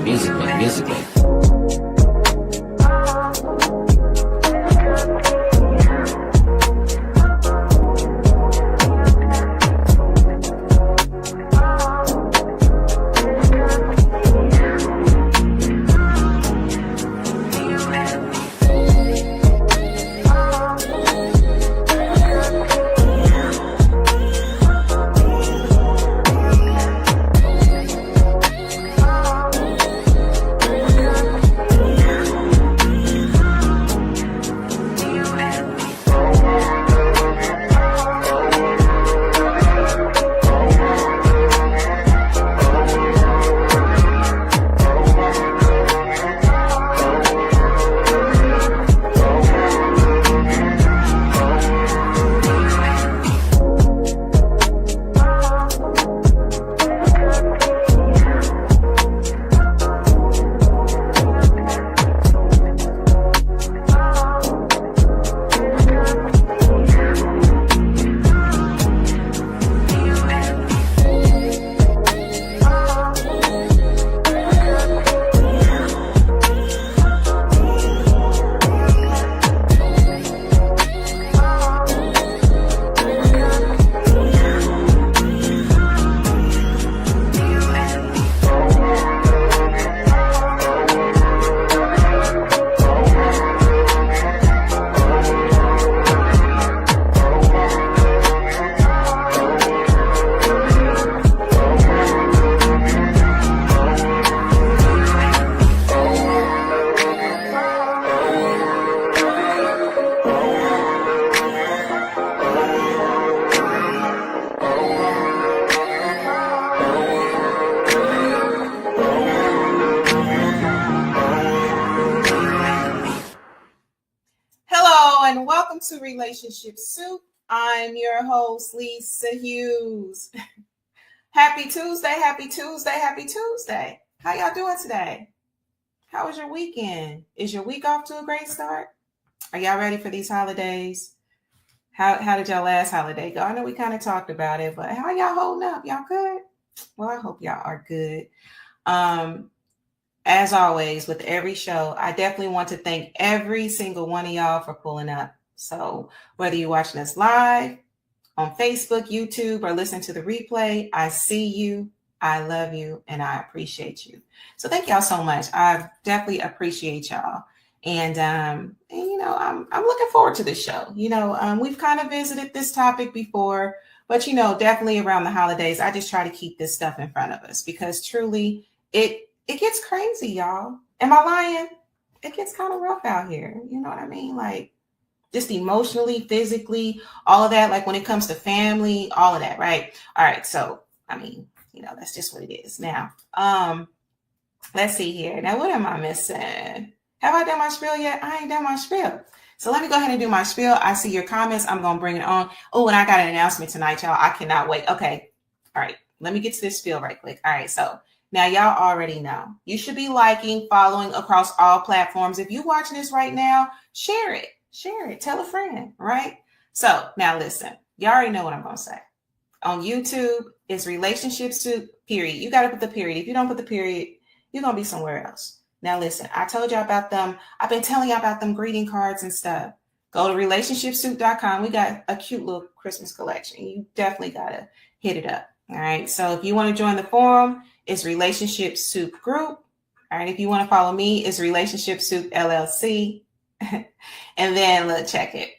Musically. To Relationship Soup. I'm your host, Lisa Hughes. Happy Tuesday, happy Tuesday, happy Tuesday. How y'all doing today? How was your weekend? Is your week off to a great start? Are y'all ready for these holidays? How did y'all last holiday go? I know we kind of talked about it, but how y'all holding up? Y'all good? Well, I hope y'all are good. As always, with every show, I definitely want to thank every single one of y'all for pulling up. So whether you're watching us live on Facebook, YouTube, or listen to the replay, I see you, I love you, and I appreciate you. So thank y'all so much. I definitely appreciate y'all. And you know, I'm looking forward to this show. You know, we've kind of visited this topic before, but you know, definitely around the holidays, I just try to keep this stuff in front of us because truly it gets crazy, y'all. Am I lying? It gets kind of rough out here. You know what I mean? Like, just emotionally, physically, all of that, like when it comes to family, all of that, right? All right. So, I mean, you know, that's just what it is. Now, let's see here. Now, what am I missing? Have I done my spiel yet? I ain't done my spiel. So let me go ahead and do my spiel. I see your comments. I'm going to bring it on. Oh, and I got an announcement tonight, y'all. I cannot wait. Okay. All right. Let me get to this spiel right quick. All right. So now y'all already know. You should be liking, following across all platforms. If you're watching this right now, share it. Share it. Tell a friend, right? So now listen, you already know what I'm going to say. On YouTube, it's Relationship Soup, period. You got to put the period. If you don't put the period, you're going to be somewhere else. Now listen, I told y'all about them. I've been telling y'all about them greeting cards and stuff. Go to relationshipsoup.com. We got a cute little Christmas collection. You definitely got to hit it up. All right. So if you want to join the forum, it's Relationship Soup Group. All right. If you want to follow me, it's Relationship Soup LLC. And then let's check it.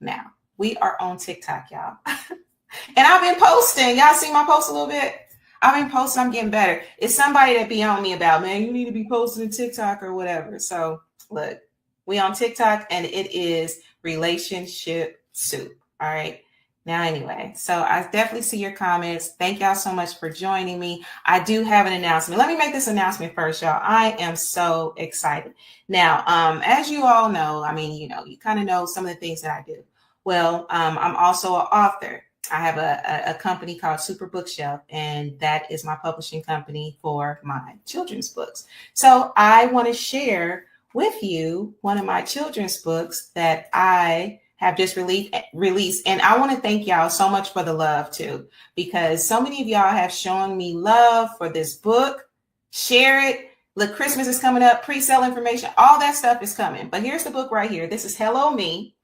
Now, we are on TikTok, y'all. And I've been posting. Y'all see my post a little bit? I've been posting. I'm getting better. It's somebody that be on me about, man, you need to be posting to TikTok or whatever. So look, we on TikTok and it is Relationship Soup. All right. Now, anyway, so I definitely see your comments. Thank y'all so much for joining me. I do have an announcement. Let me make this announcement first, y'all. I am so excited. Now, as you all know, I mean, you know, you kind of know some of the things that I do. Well, I'm also an author. I have a company called Super Bookshelf, and that is my publishing company for my children's books. So I want to share with you one of my children's books that I have just released. And I want to thank y'all so much for the love too, because so many of y'all have shown me love for this book. Share it. Look, Christmas is coming up, pre-sale information, all that stuff is coming. But here's the book right here. This is Hello Me.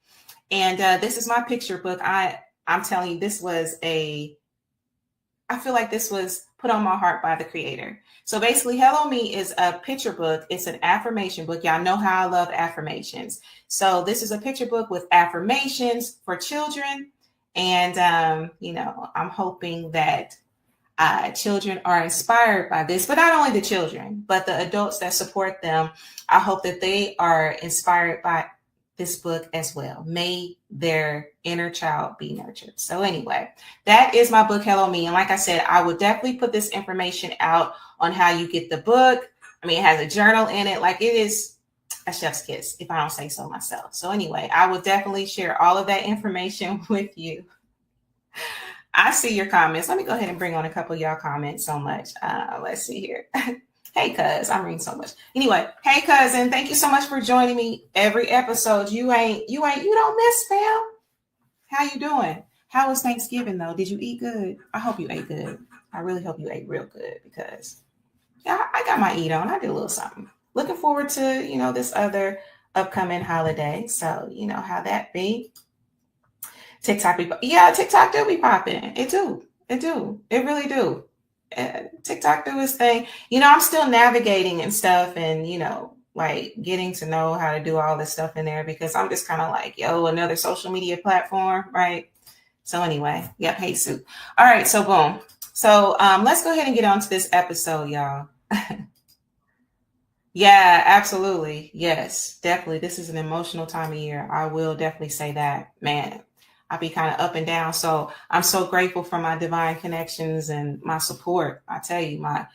And this is my picture book. I'm telling you, I feel like this was put on my heart by the creator. So basically, Hello Me is a picture book. It's an affirmation book. Y'all know how I love affirmations. So this is a picture book with affirmations for children. And, I'm hoping that children are inspired by this, but not only the children, but the adults that support them. I hope that they are inspired by this book as well. May their inner child be nurtured. So anyway, that is my book, Hello Me. And like I said, I will definitely put this information out on how you get the book. I mean, it has a journal in it. Like, it is a chef's kiss, if I don't say so myself. So anyway, I will definitely share all of that information with you. I see your comments. Let me go ahead and bring on a couple of y'all comments so much. Let's see here. Hey, cuz, I'm reading so much. Anyway, hey, cousin, thank you so much for joining me every episode. You don't miss, fam. How you doing? How was Thanksgiving, though? Did you eat good? I hope you ate good. I really hope you ate real good, because I got my eat on. I did a little something. Looking forward to, this other upcoming holiday. So, how that be. TikTok do be popping. It do. It really do. TikTok do its thing. I'm still navigating and stuff, and like getting to know how to do all this stuff in there, because I'm just kind of like, another social media platform, right? So anyway, yep. Hey, Sue. All right, so boom. So let's go ahead and get on to this episode, y'all. Yeah, absolutely. Yes, definitely. This is an emotional time of year. I will definitely say that, man. I'll be kind of up and down. So I'm so grateful for my divine connections and my support. I tell you, my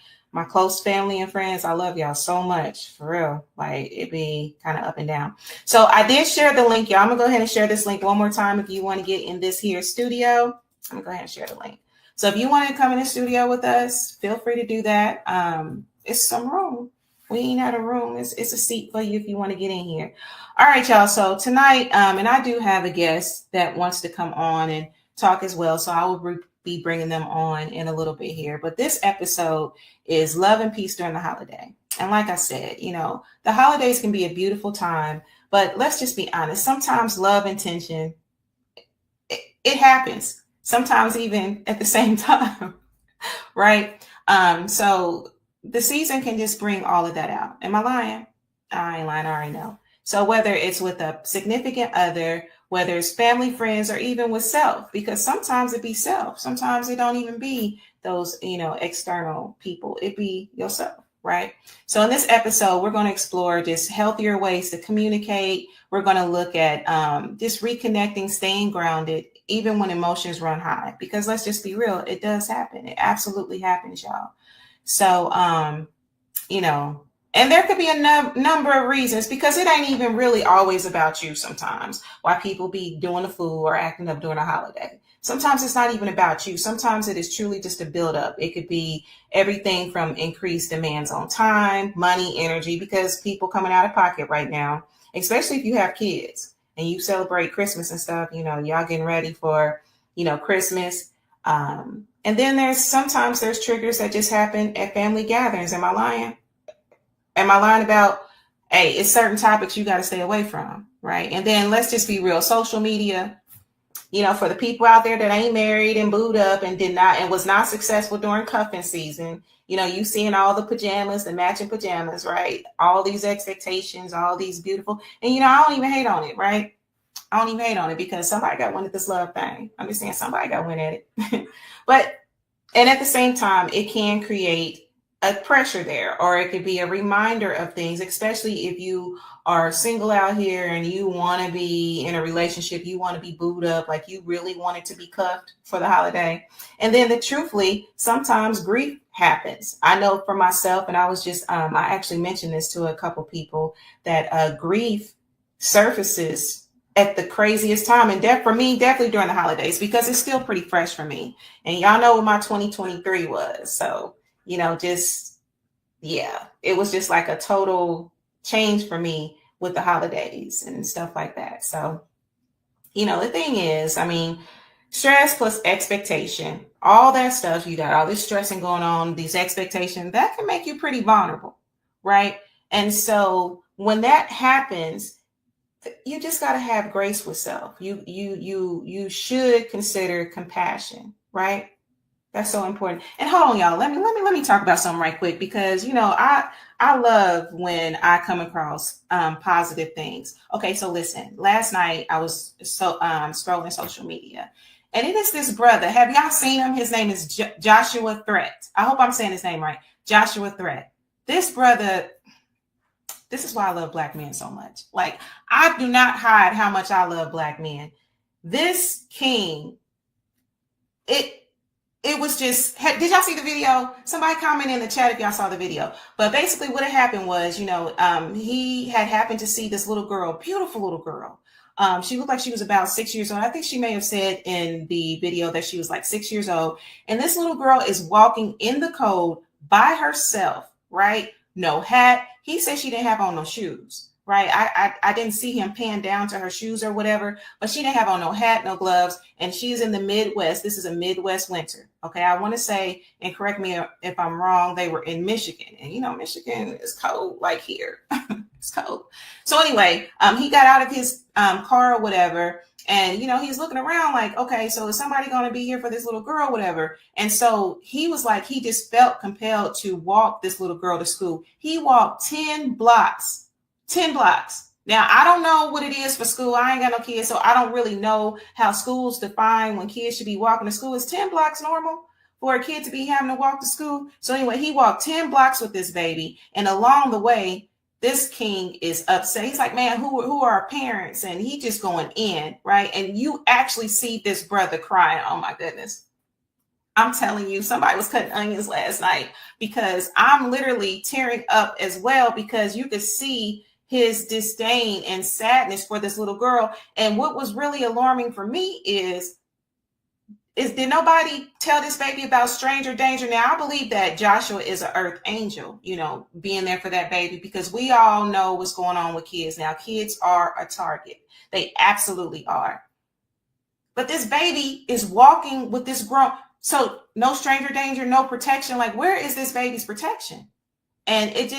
close family and friends, I love y'all so much, for real. Like, it be kind of up and down. So I did share the link, y'all. I'm gonna go ahead and share this link one more time. If you want to get in this here studio, I'm gonna go ahead and share the link. So if you want to come in the studio with us, feel free to do that. It's some room. We ain't out of room. It's a seat for you if you want to get in here. All right, y'all. So tonight, and I do have a guest that wants to come on and talk as well. So I will be bringing them on in a little bit here. But this episode is Love and Peace During the Holiday. And like I said, the holidays can be a beautiful time, but let's just be honest. Sometimes love and tension, it happens. Sometimes even at the same time, right? So the season can just bring all of that out. Am I lying? I ain't lying. I already know. So whether it's with a significant other, whether it's family, friends, or even with self, because sometimes it be self. Sometimes it don't even be those, external people. It be yourself, right? So in this episode, we're going to explore just healthier ways to communicate. We're going to look at just reconnecting, staying grounded, even when emotions run high, because let's just be real. It does happen. It absolutely happens, y'all. So, and there could be a number of reasons, because it ain't even really always about you sometimes, why people be doing the fool or acting up during a holiday. Sometimes it's not even about you. Sometimes it is truly just a buildup. It could be everything from increased demands on time, money, energy, because people coming out of pocket right now, especially if you have kids and you celebrate Christmas and stuff, y'all getting ready for, Christmas. And then there's triggers that just happen at family gatherings. Am I lying? Am I lying about, hey, it's certain topics you got to stay away from, right? And then let's just be real. Social media, for the people out there that ain't married and booed up and was not successful during cuffing season, you seeing all the pajamas, the matching pajamas, right? All these expectations, all these beautiful, and I don't even hate on it, right? I don't even hate on it, because somebody got one at this love thing. I'm just saying somebody got one at it. And at the same time, it can create a pressure there, or it could be a reminder of things, especially if you are single out here and you want to be in a relationship, you want to be booed up, like you really want it to be cuffed for the holiday. And then truthfully, sometimes grief happens. I know for myself, and I was just, I actually mentioned this to a couple people, that grief surfaces at the craziest time. And for me, definitely during the holidays, because it's still pretty fresh for me. And y'all know what my 2023 was. So, it was just like a total change for me with the holidays and stuff like that. So, The thing is, stress plus expectation, all that stuff, you got all this stressing going on, these expectations, that can make you pretty vulnerable, right? And so when that happens, you just got to have grace with self. You should consider compassion, right? That's so important. And hold on, y'all. Let me talk about something right quick, because I love when I come across positive things. Okay, so listen. Last night I was scrolling social media, and it is this brother. Have y'all seen him? His name is Joshua Threat. I hope I'm saying his name right. Joshua Threat. This brother. This is why I love black men so much. Like, I do not hide how much I love black men. This king, it was just, did y'all see the video? Somebody comment in the chat if y'all saw the video. But basically what had happened was, he had happened to see this little girl, beautiful little girl. She looked like she was about 6 years old. I think she may have said in the video that she was like 6 years old. And this little girl is walking in the cold by herself, right? No hat. He said she didn't have on no shoes, right? I didn't see him pan down to her shoes or whatever, but she didn't have on no hat, no gloves, and she's in the Midwest. This is a Midwest winter. Okay, I want to say, and correct me if I'm wrong, they were in Michigan, and Michigan is cold like here. It's cold. So anyway, he got out of his car or whatever, and he's looking around like, okay, so is somebody going to be here for this little girl, whatever? And so he was like, he just felt compelled to walk this little girl to school. He walked 10 blocks. 10 blocks. Now, I don't know what it is for school. I ain't got no kids, so I don't really know how schools define when kids should be walking to school. Is 10 blocks normal for a kid to be having to walk to school? So anyway, he walked 10 blocks with this baby, and along the way, this king is upset. He's like, man, who are our parents? And he just going in, right? And you actually see this brother crying. Oh my goodness. I'm telling you, somebody was cutting onions last night, because I'm literally tearing up as well, because you could see his disdain and sadness for this little girl. And what was really alarming for me is did nobody tell this baby about stranger danger? Now, I believe that Joshua is an earth angel, being there for that baby, because we all know what's going on with kids. Now, kids are a target. They absolutely are. But this baby is walking with this grown, so no stranger danger, no protection. Like, where is this baby's protection? And it's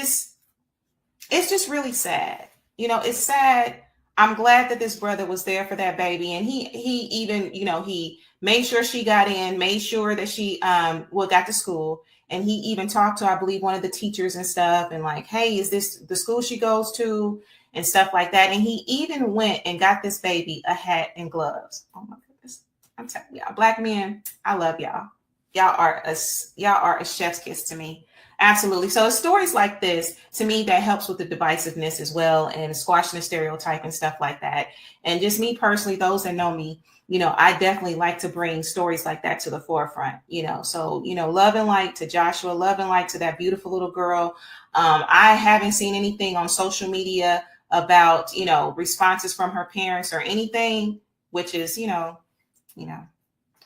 just really sad. It's sad. I'm glad that this brother was there for that baby. And he even, he made sure she got in, made sure that she got to school. And he even talked to, I believe, one of the teachers and stuff, and like, hey, is this the school she goes to, and stuff like that. And he even went and got this baby a hat and gloves. Oh my goodness. I'm telling y'all, black men, I love y'all. Y'all are a chef's kiss to me. Absolutely. So stories like this, to me, that helps with the divisiveness as well, and squashing the stereotype and stuff like that. And just me personally, those that know me, I definitely like to bring stories like that to the forefront, So, love and light to Joshua, love and light to that beautiful little girl. I haven't seen anything on social media about, responses from her parents or anything, which is,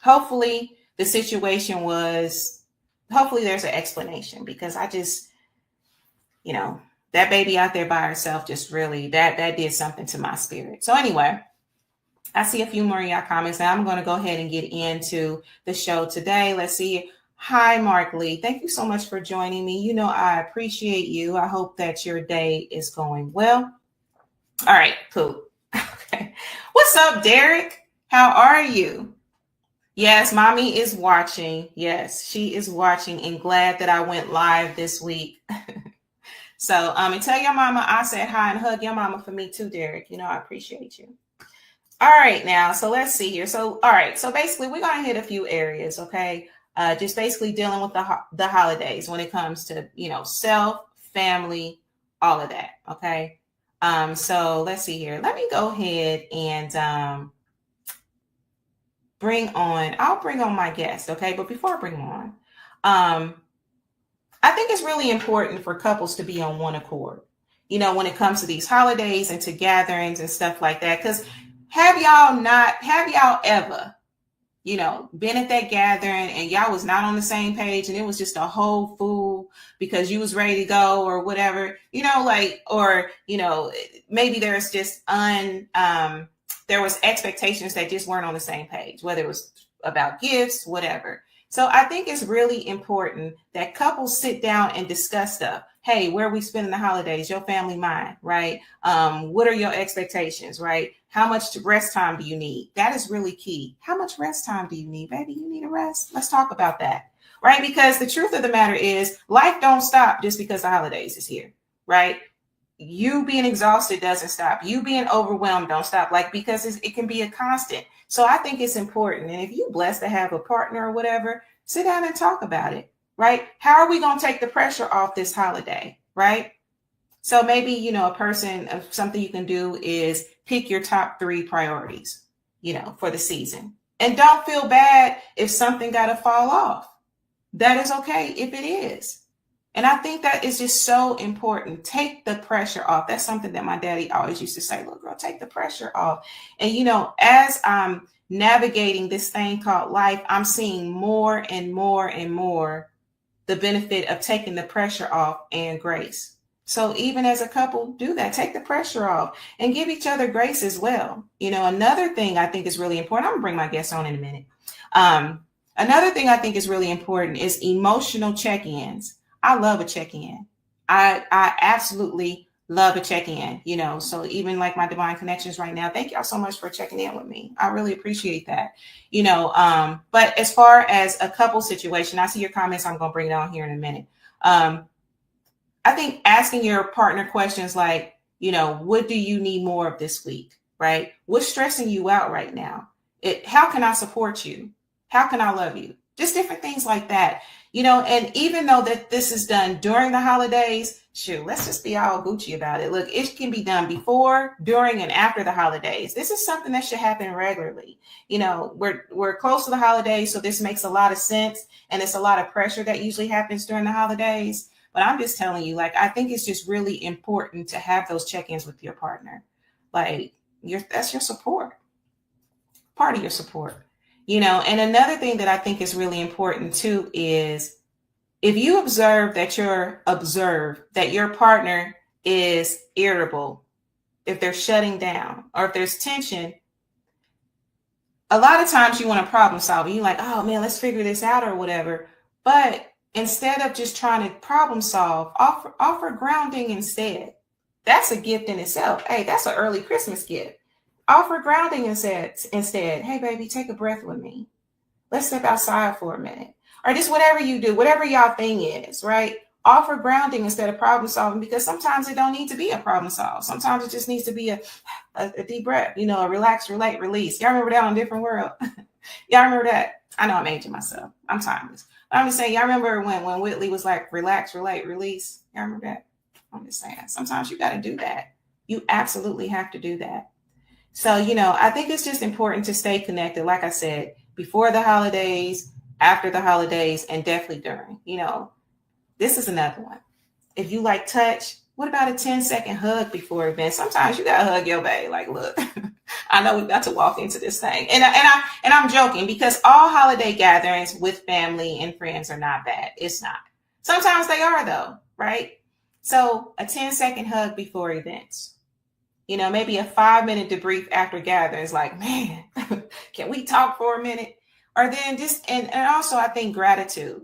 hopefully the situation was, hopefully there's an explanation, because I just, that baby out there by herself just really, that did something to my spirit. So anyway, I see a few more of y'all comments. Now I'm going to go ahead and get into the show today. Let's see. Hi, Mark Lee. Thank you so much for joining me. I appreciate you. I hope that your day is going well. All right, cool. Okay. What's up, Derek? How are you? Yes, mommy is watching. Yes, she is watching, and glad that I went live this week. So, and tell your mama I said hi, and hug your mama for me too, Derek. I appreciate you. All right, now, so let's see here. So, all right, so basically we're going to hit a few areas, okay? Just basically dealing with the holidays when it comes to, self, family, all of that, okay? So let's see here. Let me go ahead and I'll bring on my guest, okay? But before I bring him on, I think it's really important for couples to be on one accord, when it comes to these holidays and to gatherings and stuff like that. Because have y'all ever, been at that gathering and y'all was not on the same page, and it was just a whole fool because you was ready to go or whatever, maybe there's just there was expectations that just weren't on the same page, whether it was about gifts, whatever. So I think it's really important that couples sit down and discuss stuff. Hey, where are we spending the holidays? Your family, mine, right? What are your expectations, right? How much rest time do you need? That is really key. How much rest time do you need, baby? You need a rest? Let's talk about that, right? Because the truth of the matter is life don't stop just because the holidays is here, right? You being exhausted doesn't stop. You being overwhelmed don't stop. Like, because it can be a constant. So I think it's important. And if you're blessed to have a partner or whatever, sit down and talk about it, right? How are we going to take the pressure off this holiday, right? So maybe, you know, something you can do is pick your top 3 priorities, you know, for the season. And don't feel bad if something got to fall off. That is okay if it is. And I think that is just so important. Take the pressure off. That's something that my daddy always used to say, little girl, take the pressure off. And, you know, as I'm navigating this thing called life, I'm seeing more and more and more the benefit of taking the pressure off and grace. So even as a couple, do that. Take the pressure off and give each other grace as well. You know, another thing I think is really important. I'm going to bring my guests on in a minute. Another thing I think is really important is emotional check-ins. I love a check-in. I absolutely love a check-in, you know, so even like my Divine Connections right now, thank y'all so much for checking in with me. I really appreciate that, you know, but as far as a couple situation, I see your comments. I'm going to bring it on here in a minute. I think asking your partner questions like, you know, what do you need more of this week, right? What's stressing you out right now? How can I support you? How can I love you? Just different things like that. You know, and even though that this is done during the holidays, shoot, let's just be all Gucci about it. Look, it can be done before, during, and after the holidays. This is something that should happen regularly. You know, we're close to the holidays, so this makes a lot of sense. And it's a lot of pressure that usually happens during the holidays. But I'm just telling you, like, I think it's just really important to have those check-ins with your partner. Like, that's your support, part of your support. You know, and another thing that I think is really important too is if you observe that your partner is irritable, if they're shutting down or if there's tension, a lot of times you want to problem solve. You're like, oh man, let's figure this out or whatever. But instead of just trying to problem solve, offer grounding instead. That's a gift in itself. Hey, that's an early Christmas gift. Offer grounding instead. Hey, baby, take a breath with me. Let's step outside for a minute. Or just whatever you do, whatever y'all thing is, right? Offer grounding instead of problem solving, because sometimes it don't need to be a problem solve. Sometimes it just needs to be a deep breath, you know, a relax, relate, release. Y'all remember that on Different World? Y'all remember that? I know I'm aging myself. I'm timeless. I'm just saying, y'all remember when Whitley was like, relax, relate, release? Y'all remember that? I'm just saying, sometimes you got to do that. You absolutely have to do that. So, you know, I think it's just important to stay connected. Like I said, before the holidays, after the holidays, and definitely during. You know, this is another one. If you like touch, what about a 10-second hug before event? Sometimes you got to hug your bae. Like, look, I know we've got to walk into this thing. And I'm joking, because all holiday gatherings with family and friends are not bad. It's not. Sometimes they are, though, right? So a 10-second hug before events. You know, maybe a 5-minute debrief after gatherings, like, man, can we talk for a minute? Or then just, and also I think gratitude.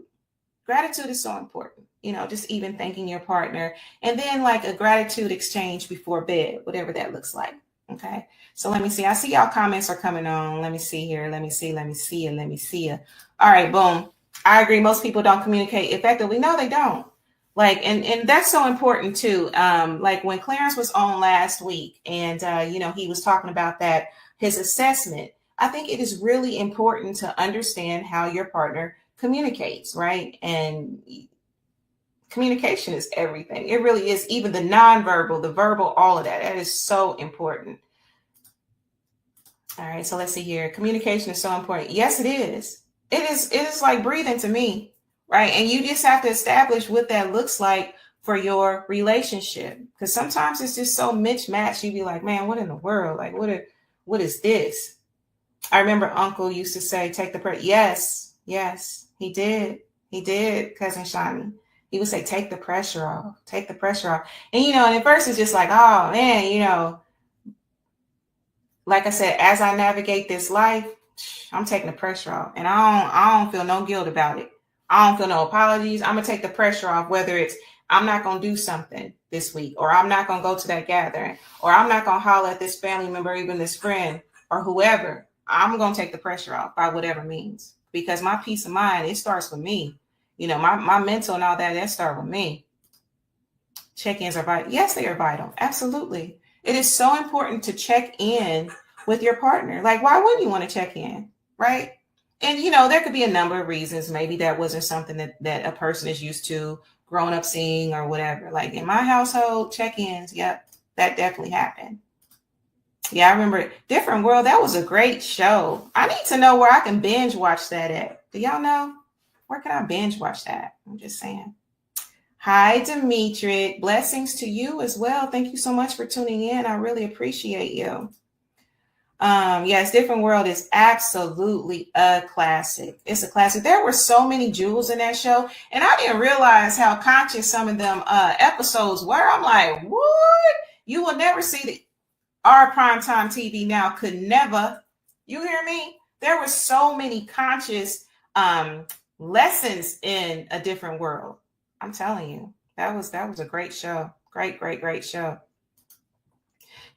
Gratitude is so important, you know, just even thanking your partner. And then like a gratitude exchange before bed, whatever that looks like. Okay. So let me see. I see y'all comments are coming on. Let me see here. Let me see you. All right, boom. I agree. Most people don't communicate effectively. No, they don't. Like, and that's so important too. Like when Clarence was on last week and, you know, he was talking about that, his assessment, I think it is really important to understand how your partner communicates, right? And communication is everything. It really is. Even the nonverbal, the verbal, all of that. That is so important. All right. So let's see here. Communication is so important. Yes, it is. It is like breathing to me. Right. And you just have to establish what that looks like for your relationship. Because sometimes it's just so mismatched. You be like, man, what in the world? Like, what is this? I remember Uncle used to say, take the pressure. Yes, he did. He did, Cousin Shani. He would say, take the pressure off. Take the pressure off. And, you know, and at first it's just like, oh, man, you know, like I said, as I navigate this life, I'm taking the pressure off, and I don't feel no guilt about it. I don't feel no apologies. I'm gonna take the pressure off, whether it's I'm not gonna do something this week, or I'm not gonna go to that gathering, or I'm not gonna holler at this family member, even this friend or whoever. I'm gonna take the pressure off by whatever means, because my peace of mind, it starts with me. You know, my mental and all that start with me. Check-ins are vital. Yes, they are vital. Absolutely. It is so important to check in with your partner. Like, why wouldn't you want to check in? Right. And, you know, there could be a number of reasons. Maybe that wasn't something that a person is used to growing up seeing or whatever. Like in my household, check-ins. Yep. That definitely happened. Yeah, I remember Different World. That was a great show. I need to know where I can binge watch that at. Do y'all know? Where can I binge watch that? I'm just saying. Hi, Demetri. Blessings to you as well. Thank you so much for tuning in. I really appreciate you. Yes, Different World is absolutely a classic. It's a classic. There were so many jewels in that show, and I didn't realize how conscious some of them episodes were. I'm like, what? You will never see our primetime TV now could never. You hear me? There were so many conscious lessons in A Different World. I'm telling you, that was a great show. Great show.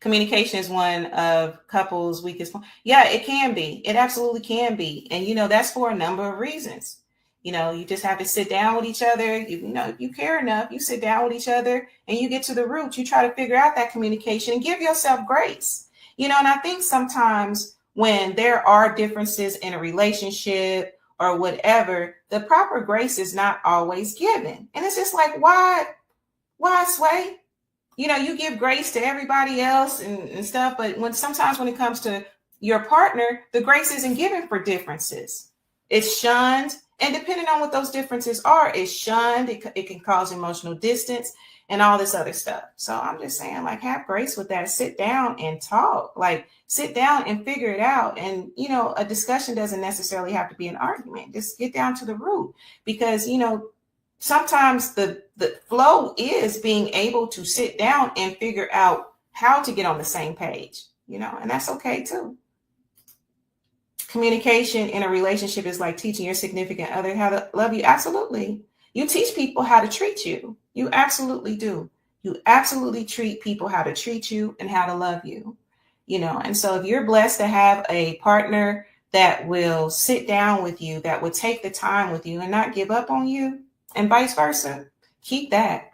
Communication is one of couples' weakest points. Yeah, it can be. It absolutely can be. And, you know, that's for a number of reasons. You know, you just have to sit down with each other. You know, if you care enough, you sit down with each other and you get to the root. You try to figure out that communication and give yourself grace. You know, and I think sometimes when there are differences in a relationship or whatever, the proper grace is not always given. And it's just like, why, Sway? You know, you give grace to everybody else and stuff, but sometimes when it comes to your partner, the grace isn't given for differences. It's shunned. And depending on what those differences are, it's shunned. It can cause emotional distance and all this other stuff. So I'm just saying, like, have grace with that. Sit down and talk. Like, sit down and figure it out. And, you know, a discussion doesn't necessarily have to be an argument. Just get down to the root, because, you know, sometimes the flow is being able to sit down and figure out how to get on the same page, you know, and that's okay too. Communication in a relationship is like teaching your significant other how to love you. Absolutely. You teach people how to treat you. You absolutely do. You absolutely treat people how to treat you and how to love you, you know. And so if you're blessed to have a partner that will sit down with you, that will take the time with you and not give up on you, and vice versa, keep that.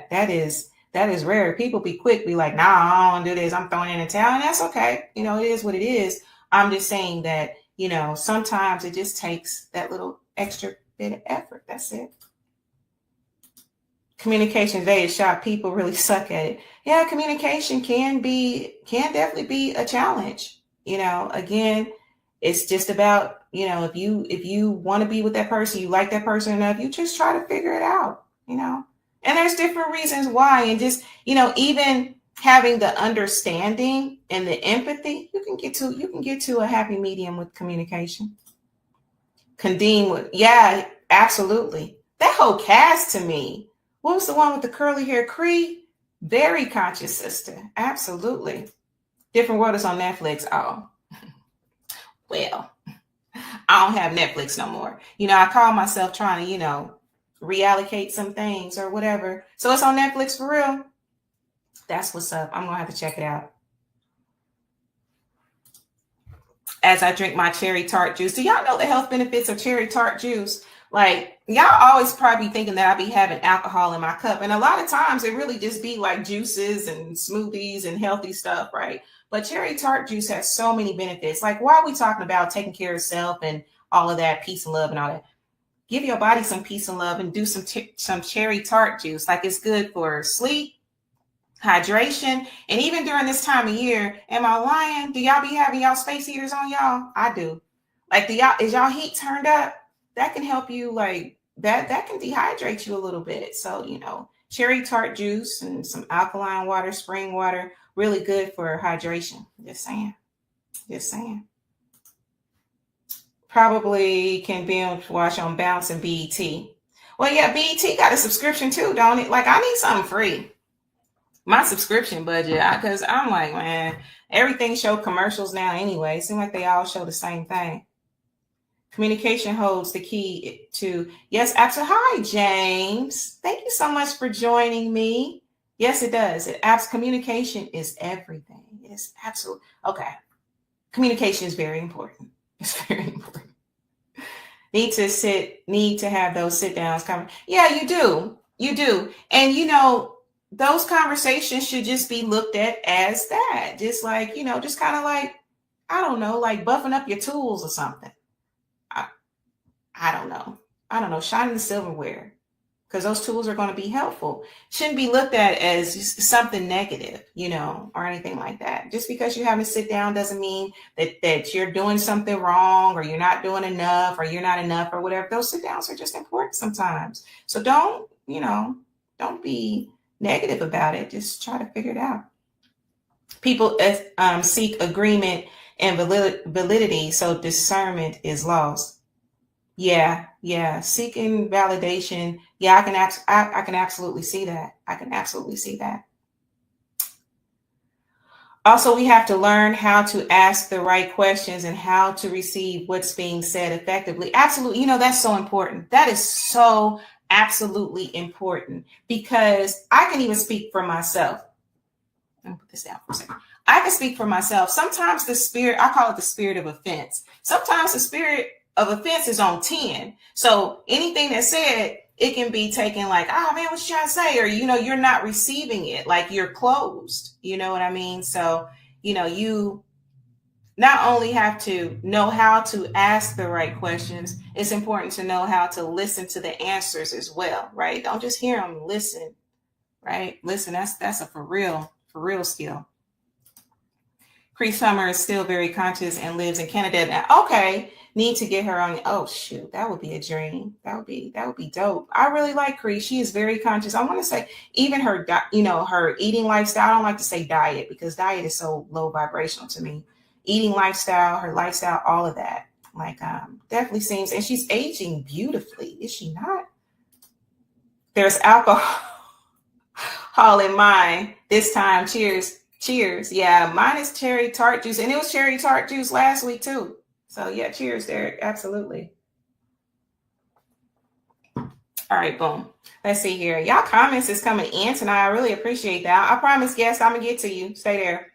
That is rare. People be quick, be like, nah, I don't do this. I'm throwing in the towel. And that's okay. You know, it is what it is. I'm just saying that, you know, sometimes it just takes that little extra bit of effort. That's it. Communication today is shot. People really suck at it. Yeah, communication can definitely be a challenge. You know, again, it's just about, you know, if you want to be with that person, you like that person enough, you just try to figure it out, you know. And there's different reasons why. And just, you know, even having the understanding and the empathy, you can get to a happy medium with communication. Yeah, absolutely. That whole cast, to me, what was the one with the curly hair? Cree, very conscious sister. Absolutely. Different World is on Netflix. Oh, well, I don't have Netflix no more. You know, I call myself trying to, you know, reallocate some things or whatever. So it's on Netflix for real. That's what's up. I'm going to have to check it out. As I drink my cherry tart juice. Do y'all know the health benefits of cherry tart juice? Like, y'all always probably thinking that I be having alcohol in my cup. And a lot of times it really just be like juices and smoothies and healthy stuff, right? But cherry tart juice has so many benefits. Like, why are we talking about taking care of self and all of that, peace and love and all that? Give your body some peace and love and do some cherry tart juice. Like, it's good for sleep, hydration, and even during this time of year. Am I lying? Do y'all be having y'all space heaters on, y'all? I do. Like, is y'all heat turned up? That can help you, like, that can dehydrate you a little bit. So, you know, cherry tart juice and some alkaline water, spring water, really good for hydration. Just saying. Probably can binge watch on Bounce and BET. Well, yeah, BET got a subscription too, don't it? Like, I need something free. my subscription budget, because I'm like, man, everything show commercials now anyway. It seems like they all show the same thing. Communication holds the key to, yes, absolutely. Hi, James. Thank you so much for joining me. Yes, it does. Communication is everything. It's absolutely. Okay. Communication is very important. It's very important. Need to have those sit downs. Yeah, you do. You do. And, those conversations should just be looked at as that. Just like, just kind of like, I don't know, like buffing up your tools or something. I don't know. Shining the silverware, because those tools are going to be helpful. Shouldn't be looked at as something negative, or anything like that. Just because you haven't sit down doesn't mean that you're doing something wrong, or you're not doing enough, or you're not enough, or whatever. Those sit downs are just important sometimes. So don't be negative about it. Just try to figure it out. People seek agreement and validity, so discernment is lost. Yeah. Seeking validation. Yeah, I can absolutely see that. I can absolutely see that. Also, we have to learn how to ask the right questions and how to receive what's being said effectively. Absolutely. That's so important. That is so absolutely important, because I can even speak for myself. Let me put this down for a second. I can speak for myself. Sometimes I call it the spirit of offense. Sometimes the spirit of offense is on 10. So anything that's said, it can be taken like, oh man, what you trying to say? Or, you're not receiving it, like you're closed. You know what I mean? So, you not only have to know how to ask the right questions, it's important to know how to listen to the answers as well, right? Don't just hear them, listen, right? Listen, that's a for real skill. Cree Summer is still very conscious and lives in Canada now. Okay. Need to get her on. Oh shoot, that would be a dream. That would be dope. I really like Cree. She is very conscious. I want to say even her, her eating lifestyle. I don't like to say diet, because diet is so low vibrational to me. Eating lifestyle, her lifestyle, all of that. Like, definitely seems, and she's aging beautifully. Is she not? There's alcohol in mine this time. Cheers. Yeah, mine is cherry tart juice, and it was cherry tart juice last week too. So yeah, cheers, Derek. Absolutely. All right, boom. Let's see here. Y'all comments is coming in tonight. I really appreciate that. I promise, guests, I'm gonna get to you. Stay there.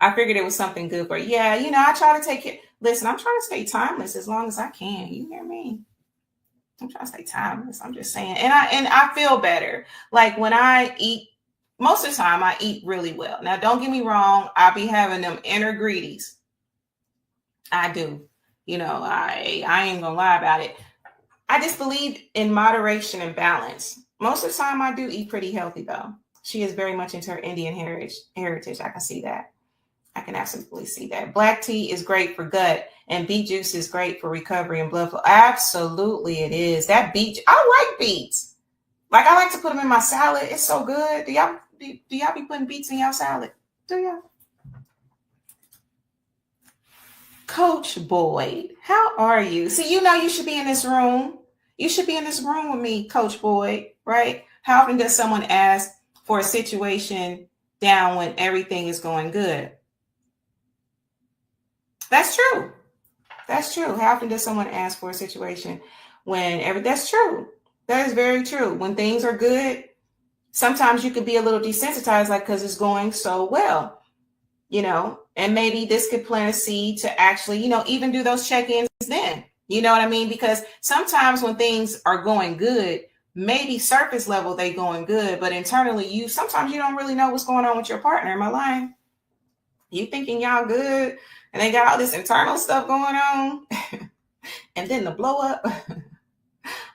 I figured it was something good for you. Yeah, I try to take it. Listen, I'm trying to stay timeless as long as I can. You hear me? I'm trying to stay timeless. I'm just saying. And I feel better. Like when I eat, most of the time I eat really well. Now, don't get me wrong. I be having them inner greedies. I do. I ain't gonna lie about it. I just believe in moderation and balance. Most of the time I do eat pretty healthy though. She is very much into her Indian heritage. I can see that. I can absolutely see that. Black tea is great for gut, and beet juice is great for recovery and blood flow. Absolutely it is. That beet, I like beets. Like I like to put them in my salad. It's so good. Do y'all be putting beets in y'all salad? Do y'all? Coach Boyd, how are you? See, you should be in this room. You should be in this room with me, Coach Boyd, right? How often does someone ask for a situation down when everything is going good? That's true. That's true. How often does someone ask for a situation when that's true. That is very true. When things are good, sometimes you could be a little desensitized, like, because it's going so well, and maybe this could plant a seed to actually, even do those check-ins then, you know what I mean? Because sometimes when things are going good, maybe surface level, they going good, but internally sometimes you don't really know what's going on with your partner. Am I lying? You thinking y'all good and they got all this internal stuff going on and then the blow up.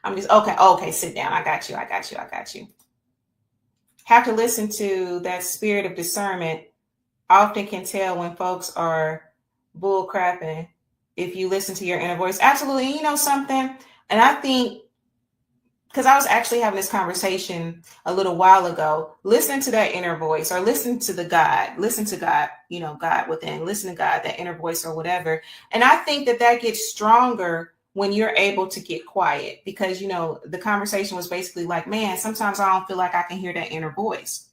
I'm just, okay, sit down. I got you. Have to listen to that spirit of discernment. Often can tell when folks are bull crapping if you listen to your inner voice. Absolutely. You know something? And I think, because I was actually having this conversation a little while ago, listening to that inner voice, or listen to God God within, listen to God, that inner voice or whatever. And I think that gets stronger when you're able to get quiet, because, the conversation was basically like, man, sometimes I don't feel like I can hear that inner voice.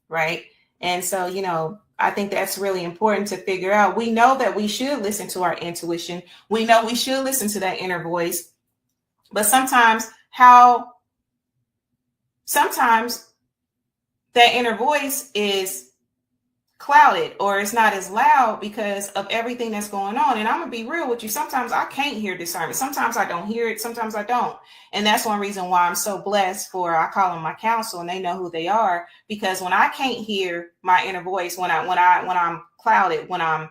right? And so, I think that's really important to figure out. We know that we should listen to our intuition. We know we should listen to that inner voice. But sometimes that inner voice is clouded or it's not as loud because of everything that's going on. And I'm gonna be real with you. Sometimes I can't hear discernment. Sometimes I don't hear it. Sometimes I don't. And that's one reason why I'm so blessed for, I call them my counsel, and they know who they are, because when I can't hear my inner voice, when I'm clouded, when I'm,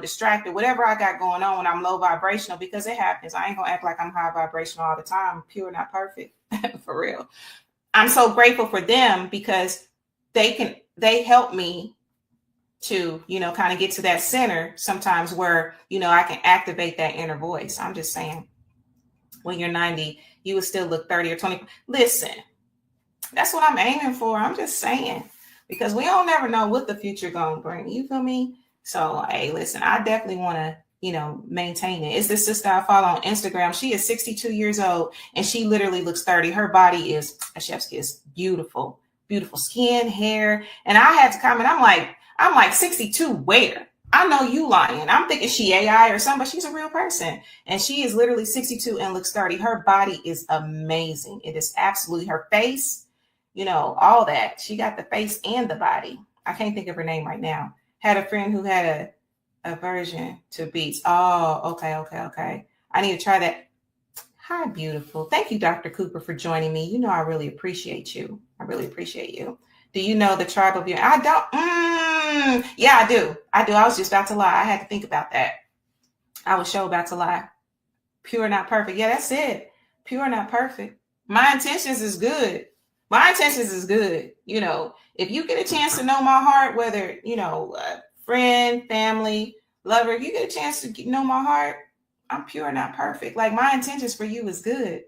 distracted, whatever I got going on, when I'm low vibrational, because it happens. I ain't gonna act like I'm high vibrational all the time. I'm pure, not perfect. For real. I'm so grateful for them because they help me to, kind of get to that center sometimes where, I can activate that inner voice. I'm just saying, when you're 90, you would still look 30 or 20. Listen, that's what I'm aiming for. I'm just saying, because we don't never know what the future gonna bring. You feel me? So, hey, listen, I definitely want to, maintain it. It's this sister I follow on Instagram. She is 62 years old and she literally looks 30. Her body is a chef's kiss. Beautiful, beautiful skin, hair. And I had to comment, I'm like 62 where? I know you lying. I'm thinking she AI or something, but she's a real person. And she is literally 62 and looks 30. Her body is amazing. It is absolutely, her face, all that. She got the face and the body. I can't think of her name right now. Had a friend who had a aversion to beats. Oh, okay. I need to try that. Hi, beautiful. Thank you, Dr. Cooper, for joining me. I really appreciate you. Do you know the tribe of your? I don't. Yeah, I do. I was just about to lie. I had to think about that. I was sure about to lie. Pure, not perfect. Yeah, that's it. Pure, not perfect. My intentions is good. If you get a chance to know my heart, whether, friend, family, lover, if you get a chance to know my heart, I'm pure, not perfect. Like, my intentions for you is good.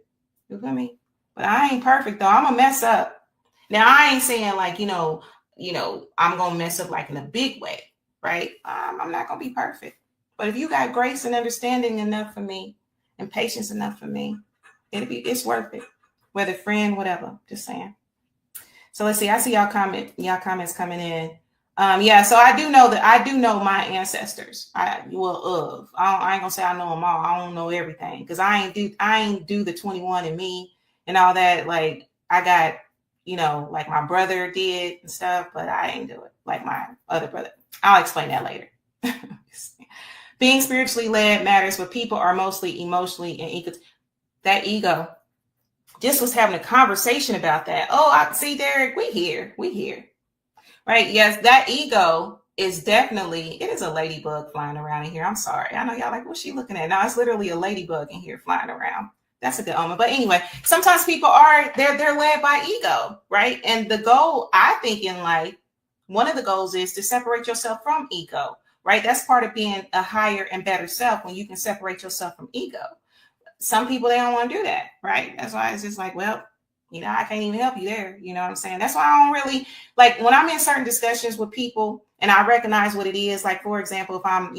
You feel me? But I ain't perfect though. I'm gonna mess up. Now, I ain't saying like, I'm going to mess up like in a big way, right? I'm not going to be perfect. But if you got grace and understanding enough for me and patience enough for me, it's worth it. Whether friend, whatever, just saying. So let's see. I see y'all comments coming in. So I do know my ancestors. I ain't gonna say I know them all. I don't know everything because I ain't do the 21 and me and all that. Like, I got, like my brother did and stuff, but I ain't do it like my other brother. I'll explain that later. Being spiritually led matters, but people are mostly emotionally and ego. That ego. Just was having a conversation about that. Oh, I see, Derek. We here. Right? Yes, that ego is definitely. It is a ladybug flying around in here. I'm sorry. I know y'all like, what's she looking at? No, it's literally a ladybug in here flying around. That's a good omen. But anyway, sometimes people they're led by ego, right? And the goal, I think, in life, one of the goals is to separate yourself from ego, right? That's part of being a higher and better self, when you can separate yourself from ego. Some people, they don't want to do that, right? That's why it's just like, well, I can't even help you there. You know what I'm saying? That's why I don't really, like, when I'm in certain discussions with people and I recognize what it is, like, for example, if I'm,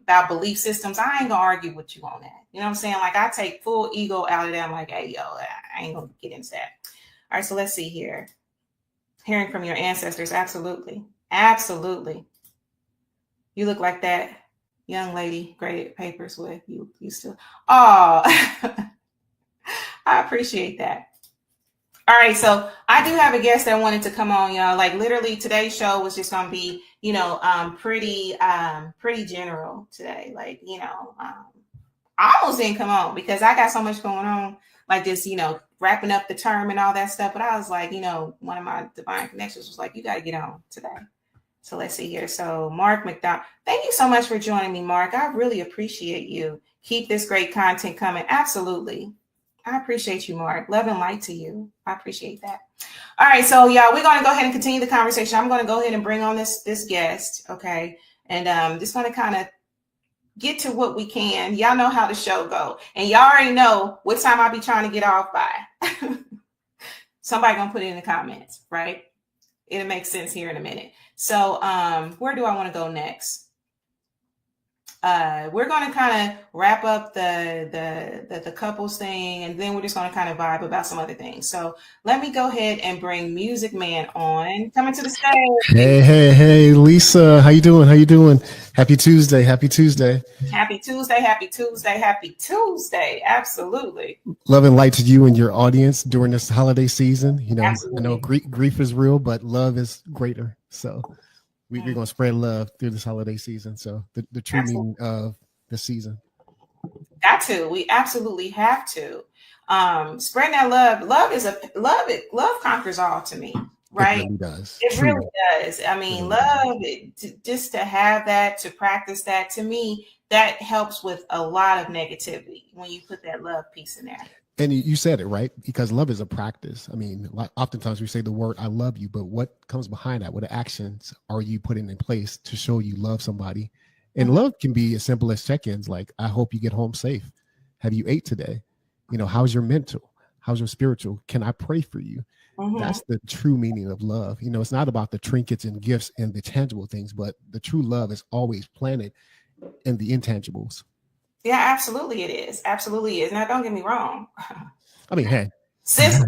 about belief systems, I ain't gonna argue with you on that. You know what I'm saying? Like, I take full ego out of that. I'm like, hey, yo, I ain't gonna get into that. All right, so let's see here. Hearing from your ancestors. Absolutely. You look like that young lady graded papers with. You still. Oh, I appreciate that. All right, so I do have a guest that wanted to come on, y'all. Like, literally, today's show was just gonna be, pretty general today. Like, I almost didn't come on because I got so much going on, like this, wrapping up the term and all that stuff. But I was like, one of my divine connections was like, you got to get on today. So let's see here. So Mark McDonald, thank you so much for joining me, Mark. I really appreciate you. Keep this great content coming. Absolutely. I appreciate you, Mark. Love and light to you. I appreciate that. All right. So, y'all, we're going to go ahead and continue the conversation. I'm going to go ahead and bring on this guest. Okay. And just going to kind of get to what we can. Y'all know how the show go. And y'all already know what time I'll be trying to get off by. Somebody going to put it in the comments, right? It'll make sense here in a minute. So where do I want to go next? we're going to kind of wrap up the couples thing, and then we're just going to kind of vibe about some other things. So let me go ahead and bring Music Man on, coming to the stage. Hey, Lisa, how you doing? How you doing? Happy Tuesday. Happy Tuesday. Happy Tuesday. Happy Tuesday. Happy Tuesday. Absolutely. Love and light to you and your audience during this holiday season. You know, Absolutely. I know grief is real, but love is greater. So we're going to spread love through this holiday season. So the true meaning of the season. Got to. We absolutely have to. Spread that love. Love conquers all to me. Right? It really does. It really does. I mean, love, just to have that, to practice that, to me, that helps with a lot of negativity when you put that love piece in there. And you said it right, because love is a practice. I mean, oftentimes we say the word "I love you," but what comes behind that? What actions are you putting in place to show you love somebody? And love can be as simple as check-ins, like, I hope you get home safe. Have you ate today? You know, how's your mental? How's your spiritual? Can I pray for you? That's the true meaning of love. You know, it's not about the trinkets and gifts and the tangible things, but the true love is always planted in the intangibles. Yeah, absolutely it is. Absolutely is. Now, don't get me wrong. I mean, hey. Sis,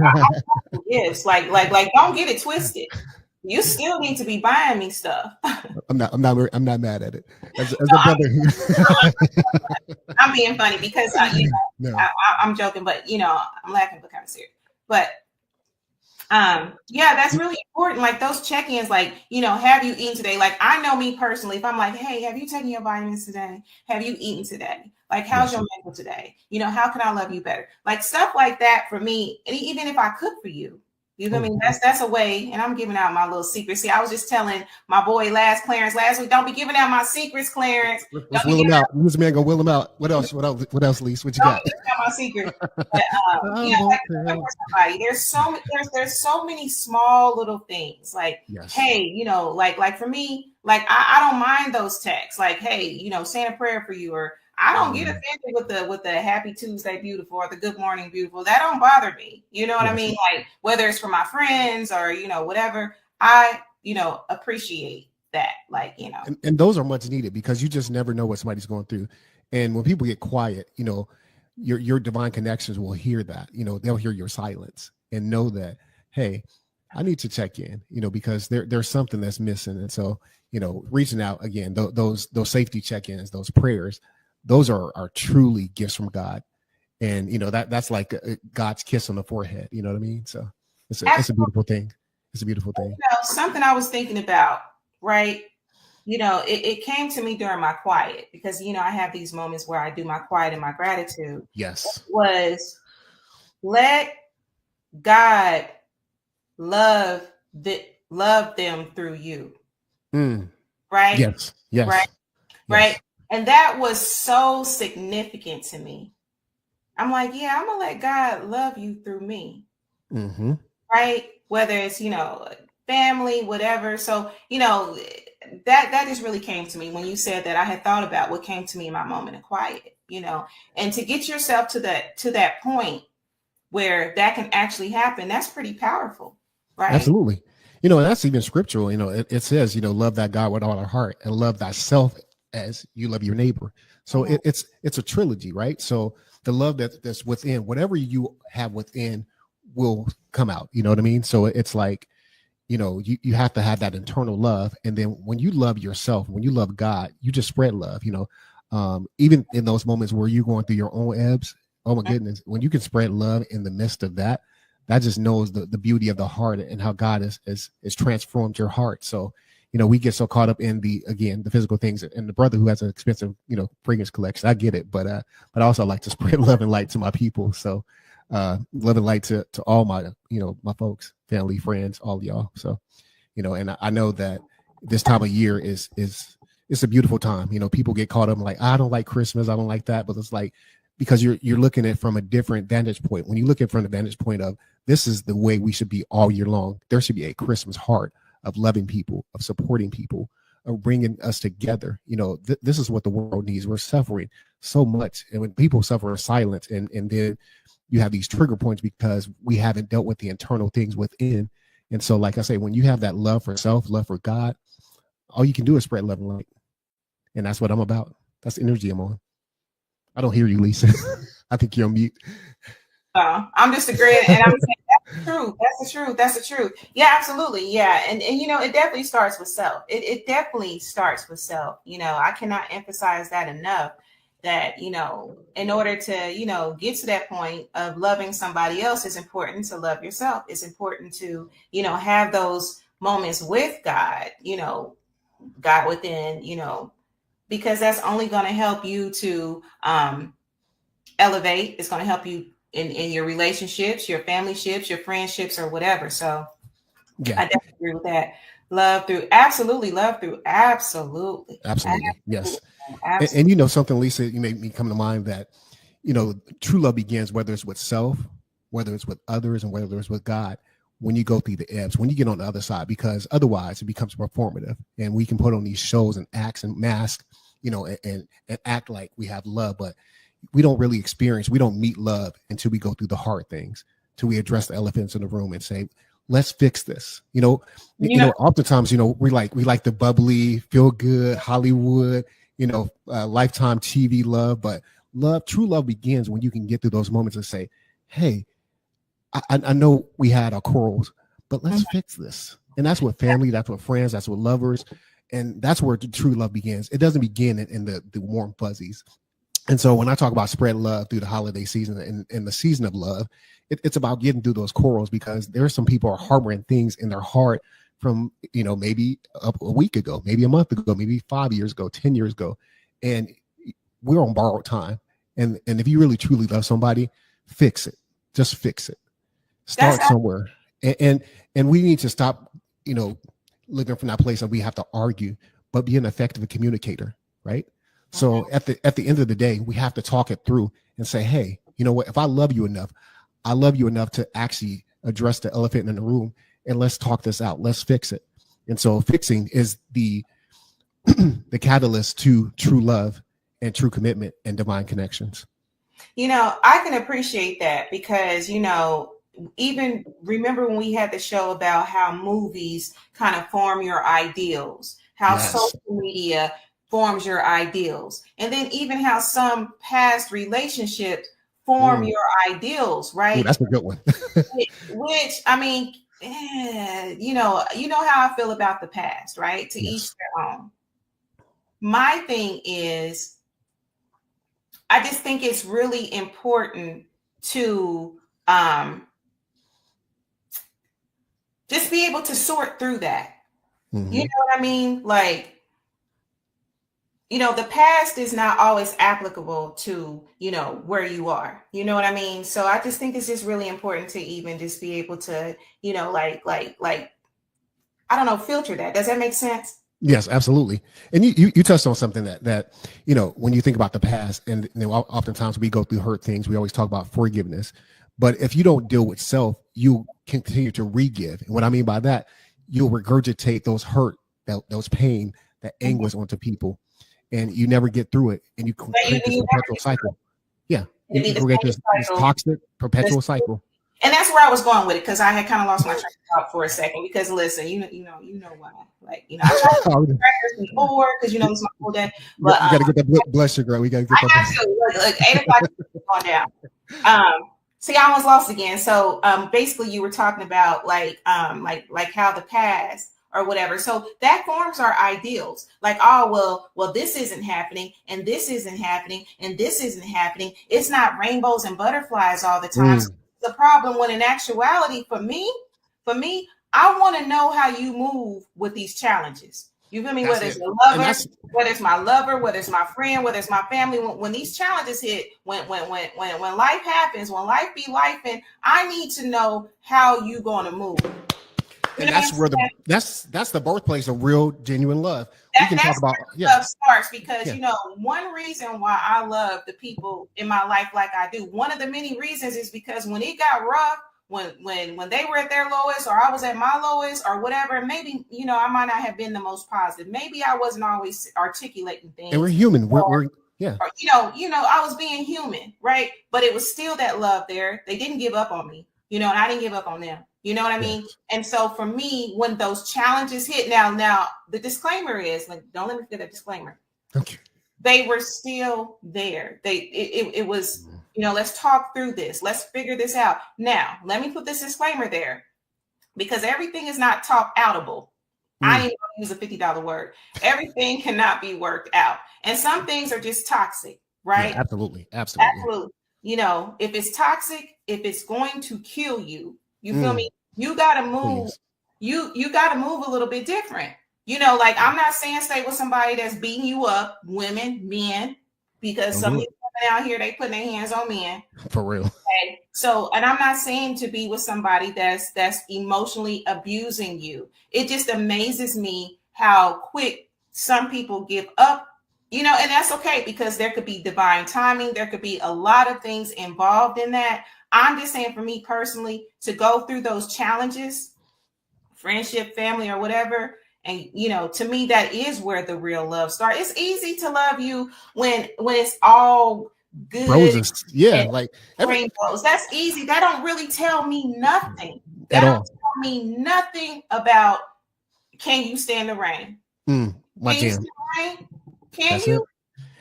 gifts. Like, don't get it twisted. You still need to be buying me stuff. I'm not mad at it. As a brother. I'm being funny because I'm joking, but I'm laughing but kind of serious. But yeah, that's really important. Like those check-ins, like, have you eaten today? Like, I know me personally, if I'm like, hey, have you taken your vitamins today? Have you eaten today? Like, how's your mental today? How can I love you better? Like stuff like that for me. And even if I cook for you, you know what I mean? That's a way, and I'm giving out my little secrets. See, I was just telling my boy Clarence last week, don't be giving out my secrets, Clarence. Let's will him out. This man gonna will him out. What else, Lise? What you got? My secret. But, there's so many small little things. Like, hey, like for me, like I don't mind those texts. Like, hey, saying a prayer for you, or I don't get offended with the happy Tuesday beautiful or the good morning beautiful. That don't bother me. You know what I mean? Like whether it's for my friends or, whatever, I, appreciate that. Like, And those are much needed, because you just never know what somebody's going through. And when people get quiet, your divine connections will hear that, they'll hear your silence and know that, hey, I need to check in, because there's something that's missing. And so, reaching out again, those safety check-ins, those prayers, those are truly gifts from God. And, that's like God's kiss on the forehead. You know what I mean? So it's a beautiful thing. It's a beautiful thing. Something I was thinking about, right? It came to me during my quiet, because, I have these moments where I do my quiet and my gratitude. Yes. Was let God love them through you. Right? Yes. Right. And that was so significant to me. I'm like, yeah, I'm gonna let God love you through me. Right? Whether it's, family, whatever. So, that just really came to me when you said that. I had thought about what came to me in my moment of quiet, and to get yourself to that point where that can actually happen, that's pretty powerful. Right? Absolutely. And that's even scriptural. It says, love that God with all our heart and love thyself as you love your neighbor. So it's a trilogy, right? So the love that's within, whatever you have within will come out. You know what I mean? So it's like, you have to have that internal love. And then when you love yourself, when you love God, you just spread love, even in those moments where you're going through your own ebbs. Oh my goodness. When you can spread love in the midst of that just knows the beauty of the heart and how God has transformed your heart. So, we get so caught up in the physical things, and the brother who has an expensive, fragrance collection, I get it. But I also like to spread love and light to my people. So love and light to all my, my folks, family, friends, all of y'all. So, and I know that this time of year is it's a beautiful time. People get caught up like, I don't like Christmas, I don't like that. But it's like, because you're looking at it from a different vantage point. When you look at it from the vantage point of, this is the way we should be all year long, there should be a Christmas heart of loving people, of supporting people, of bringing us together. This is what the world needs. We're suffering so much. And when people suffer in silence, and then you have these trigger points because we haven't dealt with the internal things within. And so, like I say, when you have that love for self, love for God, all you can do is spread love and light. And that's what I'm about. That's the energy I'm on. I don't hear you, Lisa. I think you're on mute. I'm just agreeing, and I'm saying that's the truth. That's the truth. That's the truth. Yeah, absolutely. Yeah, and you know, it definitely starts with self. It definitely starts with self. You know, I cannot emphasize that enough. That, you know, in order to, you know, get to that point of loving somebody else, it's important to love yourself. It's important to, you know, have those moments with God. You know, God within. You know, because that's only going to help you to elevate. It's going to help you in your relationships, your family ships, your friendships, or whatever. So Yeah, I definitely agree with that. Love through absolutely, love through absolutely, yes. absolutely. And you know something, Lisa, you made me come to mind that, you know, true love begins whether it's with self, whether it's with others, and whether it's with God. When you go through the ebbs, when you get on the other side, because otherwise it becomes performative, and we can put on these shows and acts and masks, you know, and act like we have love, but we don't really experience, we don't meet love until we go through the hard things, till we address the elephants in the room and say, let's fix this. You know, oftentimes, you know, we like the bubbly, feel good, Hollywood, you know, Lifetime TV love, but true love begins when you can get through those moments and say, hey, I know we had our quarrels, but let's fix this. And that's with family, that's with friends, that's with lovers. And that's where the true love begins. It doesn't begin in the warm fuzzies. And so when I talk about spread love through the holiday season and the season of love, it's about getting through those quarrels, because there are some people are harboring things in their heart from, you know, maybe a week ago, maybe a month ago, maybe 5 years ago, 10 years ago. And we're on borrowed time. And if you really truly love somebody, fix it. Just fix it. Start somewhere. And we need to stop, you know, living from that place of we have to argue, but be an effective communicator, right? So at the end of the day, we have to talk it through and say, hey, you know what? If I love you enough, I love you enough to actually address the elephant in the room, and let's talk this out. Let's fix it. And so fixing is the the catalyst to true love and true commitment and divine connections. You know, I can appreciate that because, you know, even remember when we had the show about how movies kind of form your ideals, how social media forms your ideals, and then even how some past relationships form your ideals, right? Ooh, that's a good one. Which I mean, you know how I feel about the past, right? To each their own. My thing is, I just think it's really important to just be able to sort through that. Mm-hmm. You know what I mean? Like, you know, the past is not always applicable to, you know, where you are. You know what I mean? So I just think it's just really important to even just be able to, you know, like, I don't know, filter that. Does that make sense? Yes, absolutely. And you touched on something that, you know, when you think about the past, and you know, oftentimes we go through hurt things, we always talk about forgiveness. But if you don't deal with self, you continue to re-give. And what I mean by that, you'll regurgitate those hurt, those pain, that anguish onto people. And you never get through it, and you create this perpetual cycle. Yeah, you create this toxic perpetual cycle. And that's where I was going with it, because I had kind of lost my train of thought for a second. Because listen, you know why? Like, you know, I tried to practice before because, you know, it's my whole day. But you got to get that blood sugar. We got to get that. I have to. Like 8 o'clock going down. See, I almost lost again. So basically, you were talking about like how the past or whatever. So that forms our ideals. Like, oh, well, this isn't happening, and this isn't happening, and this isn't happening. It's not rainbows and butterflies all the time. So the problem, when in actuality, for me, I want to know how you move with these challenges. You feel me? Whether it's a lover, whether it's my lover, whether it's my friend, whether it's my family. When these challenges hit, when life happens, when life be life, and I need to know how you going to move. And that's where that's the birthplace of real, genuine love. We can talk about love starts, because you know, one reason why I love the people in my life like I do, one of the many reasons, is because when it got rough, when they were at their lowest, or I was at my lowest, or whatever, maybe, you know, I might not have been the most positive. Maybe I wasn't always articulating things. And we're human. We're or, you know, I was being human, right? But it was still that love there. They didn't give up on me, you know, and I didn't give up on them. You know what I mean? And so for me, when those challenges hit, now the disclaimer is, like, don't let me forget that disclaimer. Okay. they were still there. It was, let's talk through this. Let's figure this out. Now, let me put this disclaimer there, because everything is not talk outable. I didn't use a $50 word. Everything cannot be worked out. And some things are just toxic, right? Yeah, absolutely. If it's toxic, if it's going to kill you, you feel me? You got to move. Please. You got to move a little bit different. Like, I'm not saying stay with somebody that's beating you up, women, men, because some of these women out here, they putting their hands on men. For real. Okay. So, and I'm not saying to be with somebody that's emotionally abusing you. It just amazes me how quick some people give up, and that's okay, because there could be divine timing. There could be a lot of things involved in that. I'm just saying, for me personally, to go through those challenges, friendship, family, or whatever. And, to me, that is where the real love starts. It's easy to love you when it's all good. Roses. Yeah. Like rainbows. That's easy. That don't really tell me nothing. That don't tell me nothing about, can you stand the rain? My can you jam. stand the rain? Can That's you? It.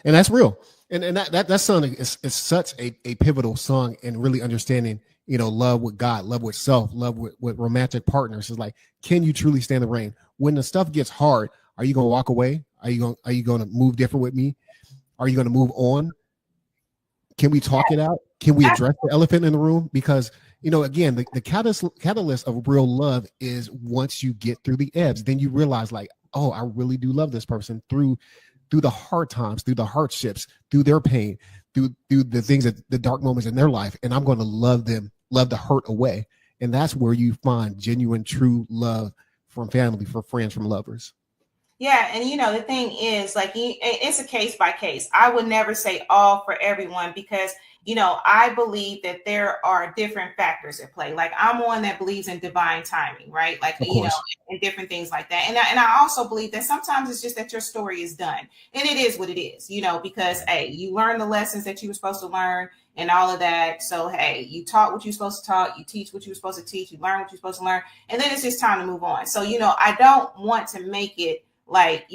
And that's real. And that song is such a pivotal song in really understanding, love with God, love with self, love with romantic partners. It's like, can you truly stand the rain? When the stuff gets hard, are you going to walk away? Are you going to move different with me? Are you going to move on? Can we talk it out? Can we address the elephant in the room? Because, again, the catalyst of real love is once you get through the ebbs, then you realize, like, oh, I really do love this person through the hard times, through the hardships, through their pain, through the things, the dark moments in their life. And I'm going to love them, love the hurt away. And that's where you find genuine, true love from family, from friends, from lovers. Yeah. And, the thing is, like, it's a case by case. I would never say all for everyone, because, I believe that there are different factors at play. Like, I'm one that believes in divine timing, right? Like, and different things like that. And I also believe that sometimes it's just that your story is done, and it is what it is, because, hey, you learn the lessons that you were supposed to learn and all of that. So, hey, you taught what you're supposed to talk, you teach what you were supposed to teach, you learn what you're supposed to learn, and then it's just time to move on. So, I don't want to make it like,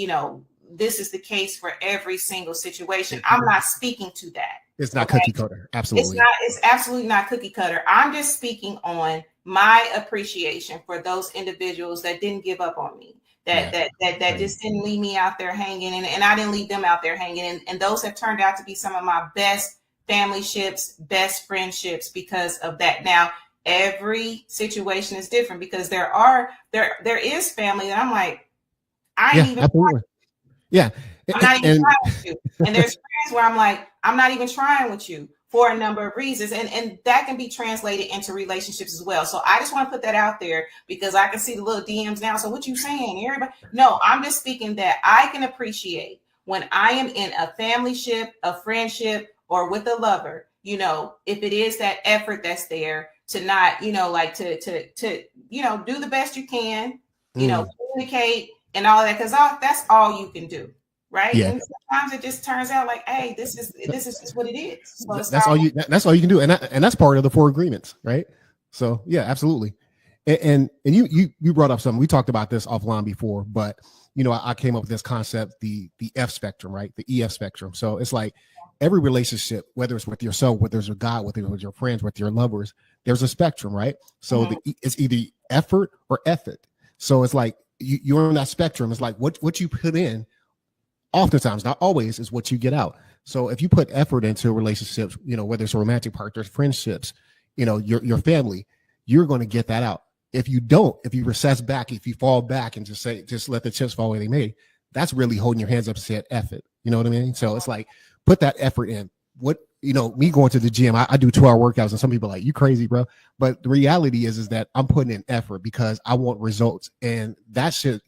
this is the case for every single situation. I'm not speaking to that. It's not cookie cutter. Absolutely. It's absolutely not cookie cutter. I'm just speaking on my appreciation for those individuals that didn't give up on me, that just didn't leave me out there hanging, and I didn't leave them out there hanging. And those have turned out to be some of my best family ships, best friendships because of that. Now, every situation is different, because there is family that I'm like, I ain't even absolutely. Yeah. I'm not even trying with you. And there's friends where I'm like, I'm not even trying with you for a number of reasons. And that can be translated into relationships as well. So I just want to put that out there, because I can see the little DMs now. So what you saying, everybody? No, I'm just speaking that I can appreciate when I am in a family ship, a friendship, or with a lover, if it is that effort that's there to not, like to do the best you can, communicate and all that, because that's all you can do. Right. Yeah. And sometimes it just turns out like, hey, this is just what it is. So that's all you can do. And that's part of the 4 agreements. Right. So, yeah, absolutely. And you brought up something. We talked about this offline before, but, I came up with this concept, the F spectrum, right? The EF spectrum. So it's like every relationship, whether it's with yourself, whether it's with God, whether it's with your friends, with your lovers, there's a spectrum, right? So it's either effort or effort. So it's like you're on that spectrum. It's like what you put in, oftentimes, not always, is what you get out. So if you put effort into relationships, whether it's romantic partners, friendships, your family, you're going to get that out. If you don't, if you recess back, if you fall back and just let the chips fall where they may, that's really holding your hands up and saying effort. You know what I mean? So it's like, put that effort in. Me going to the gym, I do 2-hour workouts, and some people are like, you crazy, bro. But the reality is that I'm putting in effort because I want results, and that should.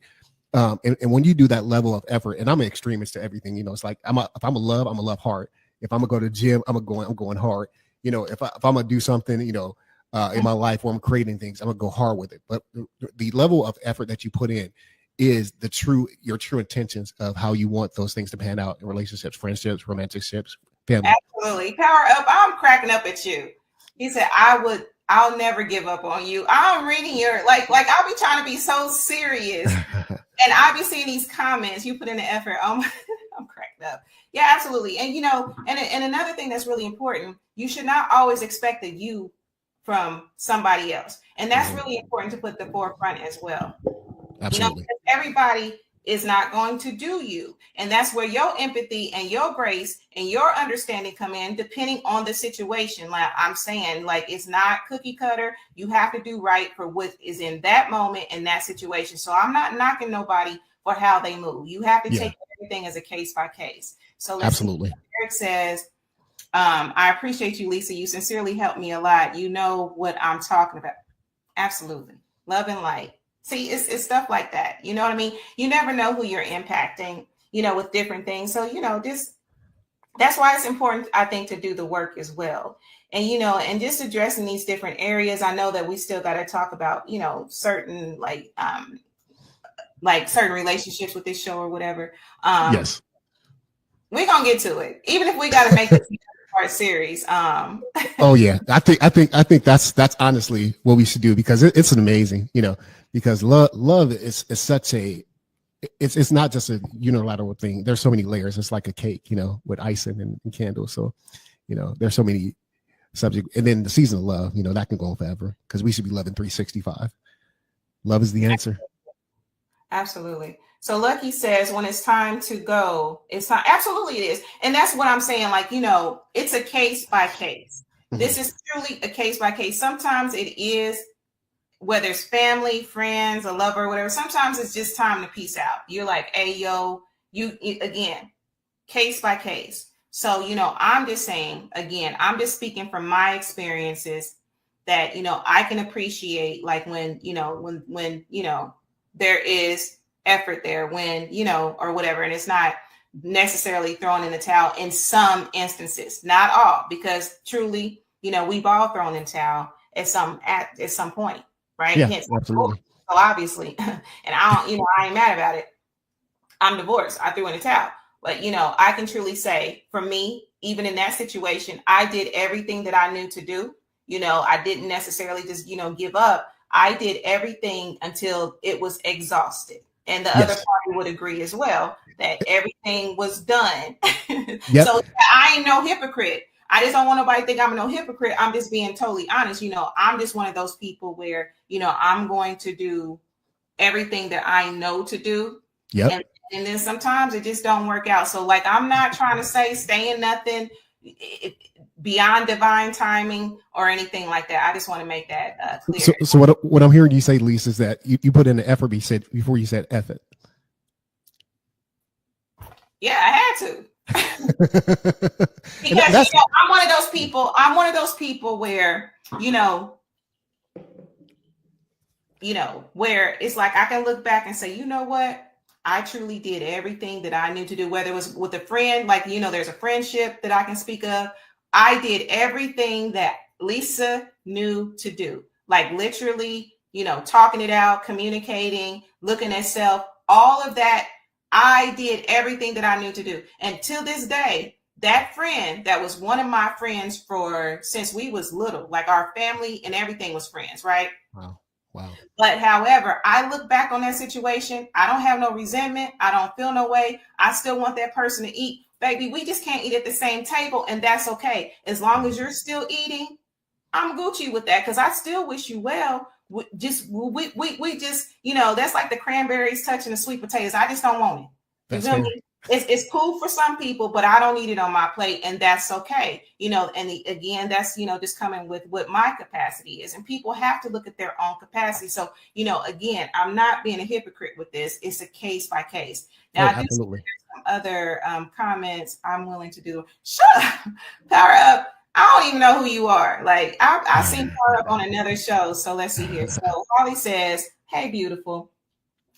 And when you do that level of effort, and I'm an extremist to everything, it's like if I'm a love hard. If I'm gonna go to the gym, I'm going hard. If I'm gonna do something, in my life where I'm creating things, I'm gonna go hard with it. But the level of effort that you put in is your true intentions of how you want those things to pan out in relationships, friendships, romantic ships, family. Absolutely. Power up. I'm cracking up at you. He said, I'll never give up on you. I'm reading your, like I'll be trying to be so serious. And I'll be seeing these comments. You put in the effort. I'm cracking up. Yeah, absolutely. And, and another thing that's really important, you should not always expect the you from somebody else. And that's really important to put the forefront as well. Absolutely. Everybody is not going to do you. And that's where your empathy and your grace and your understanding come in, depending on the situation. Like I'm saying, like, it's not cookie cutter. You have to do right for what is in that moment in that situation. So I'm not knocking nobody for how they move. You have to take everything as a case by case. So let's absolutely. See. Eric says, I appreciate you, Lisa. You sincerely helped me a lot. You know what I'm talking about. Absolutely. Love and light. See, it's stuff like that. You know what I mean? You never know who you're impacting, with different things. So, that's why it's important, I think, to do the work as well. And, and just addressing these different areas. I know that we still got to talk about, certain like certain relationships with this show or whatever. Yes. We're going to get to it, even if we got to make this part series. Oh yeah. I think that's honestly what we should do, because it's an amazing, because love is such a, it's not just a unilateral thing. There's so many layers. It's like a cake, with icing and candles. So, there's so many subjects. And then the season of love, that can go on forever, because we should be loving 365. Love is the answer. Absolutely. So Lucky says, when it's time to go, it's time. Absolutely it is. And that's what I'm saying. Like, it's a case by case. Mm-hmm. This is truly a case by case. Sometimes it is, whether it's family, friends, a lover, whatever. Sometimes it's just time to peace out. You're like, hey, yo, again, case by case. So, I'm just saying, again, I'm just speaking from my experiences that, I can appreciate, like when there is effort there, when, or whatever. And it's not necessarily thrown in the towel in some instances, not all, because truly, we've all thrown in the towel at some point. Right. Yeah, absolutely. So obviously, and I ain't mad about it. I'm divorced. I threw in the towel. But, I can truly say, for me, even in that situation, I did everything that I knew to do. I didn't necessarily just, give up. I did everything until it was exhausted. And the other party would agree as well that everything was done. Yep. So I ain't no hypocrite. I just don't want nobody to think I'm no hypocrite. I'm just being totally honest. I'm just one of those people where, I'm going to do everything that I know to do. Yep. And then sometimes it just don't work out. So like, I'm not trying to say stay in nothing beyond divine timing or anything like that. I just want to make that clear. So what I'm hearing you say, Lisa, is that you put in the effort before you said effort. Yeah, I had to. Because I'm one of those people. I'm one of those people where where it's like I can look back and say, you know what, I truly did everything that I knew to do. Whether it was with a friend, like there's a friendship that I can speak of. I did everything that Lisa knew to do, like literally, talking it out, communicating, looking at self, all of that. I did everything that I knew to do. And to this day, that friend that was one of my friends since we was little, like our family and everything was friends, right? Wow. But however, I look back on that situation, I don't have no resentment. I don't feel no way. I still want that person to eat. Baby, we just can't eat at the same table, and that's okay. As long as you're still eating, I'm Gucci with that, because I still wish you well. We just, that's like the cranberries touching the sweet potatoes. I just don't want it. You feel me? It's cool for some people, but I don't need it on my plate, and that's okay. Again, that's, just coming with what my capacity is, and people have to look at their own capacity. So, again, I'm not being a hypocrite with this. It's a case by case. Now, absolutely. Some other comments I'm willing to do. Shut up, Power Up. I don't even know who you are. Like I seen Power Up on another show. So let's see here. So Holly says, "Hey, beautiful,"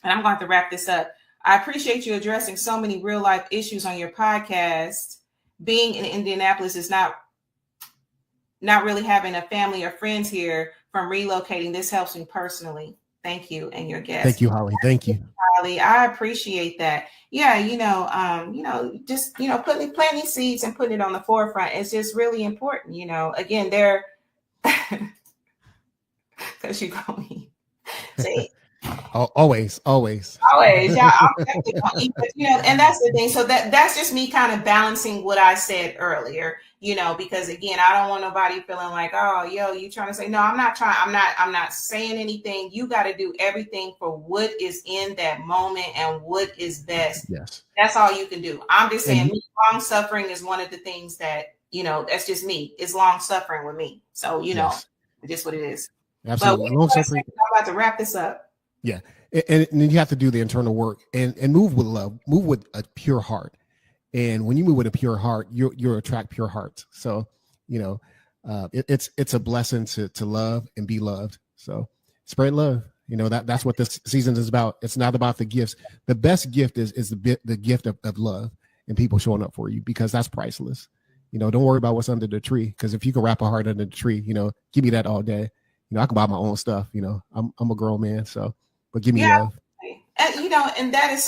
and I'm going to wrap this up. I appreciate you addressing so many real life issues on your podcast. Being in Indianapolis is not really having a family or friends here from relocating. This helps me personally. Thank you and your guest. Thank you, Holly. Thank you, Holly. I appreciate that. Yeah, just planting seeds and putting it on the forefront is just really important. Again, because you call me. See. Always, always. Always, yeah, I'm definitely gonna eat, but and that's the thing. So that's just me kind of balancing what I said earlier, because again, I don't want nobody feeling like, oh, yo, you trying to say, no, I'm not trying, I'm not saying anything. You got to do everything for what is in that moment and what is best. Yes. That's all you can do. I'm just saying, long suffering is one of the things that, that's just me. It's long suffering with me. So, yes. just what it is. Absolutely. But long suffering. I'm about to wrap this up. Yeah. And then you have to do the internal work and move with love, move with a pure heart. And when you move with a pure heart, you attract pure hearts. So, it's a blessing to love and be loved. So spread love. That's what this season is about. It's not about the gifts. The best gift is the gift of love and people showing up for you, because that's priceless. Don't worry about what's under the tree, because if you can wrap a heart under the tree, give me that all day. I can buy my own stuff. I'm a grown man, so. But give me love. And and that is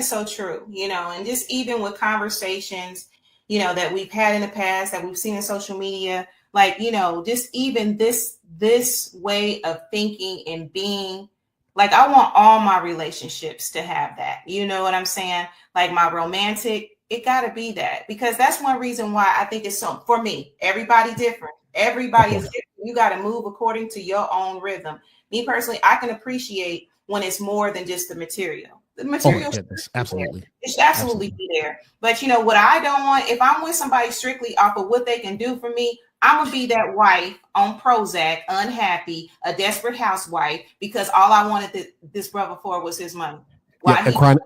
so true, and just even with conversations, that we've had in the past, that we've seen in social media, like, just even this way of thinking and being, like, I want all my relationships to have that, you know what I'm saying? Like my romantic, it gotta be that, because that's one reason why I think it's so, for me, everybody different. Everybody is different. You got to move according to your own rhythm. Me personally, I can appreciate when it's more than just the material. The material, absolutely, it should absolutely be there. But what I don't want, if I'm with somebody strictly off of what they can do for me, I'm gonna be that wife on Prozac, unhappy, a desperate housewife, because all I wanted this brother for was his money. Why? Yeah, crying.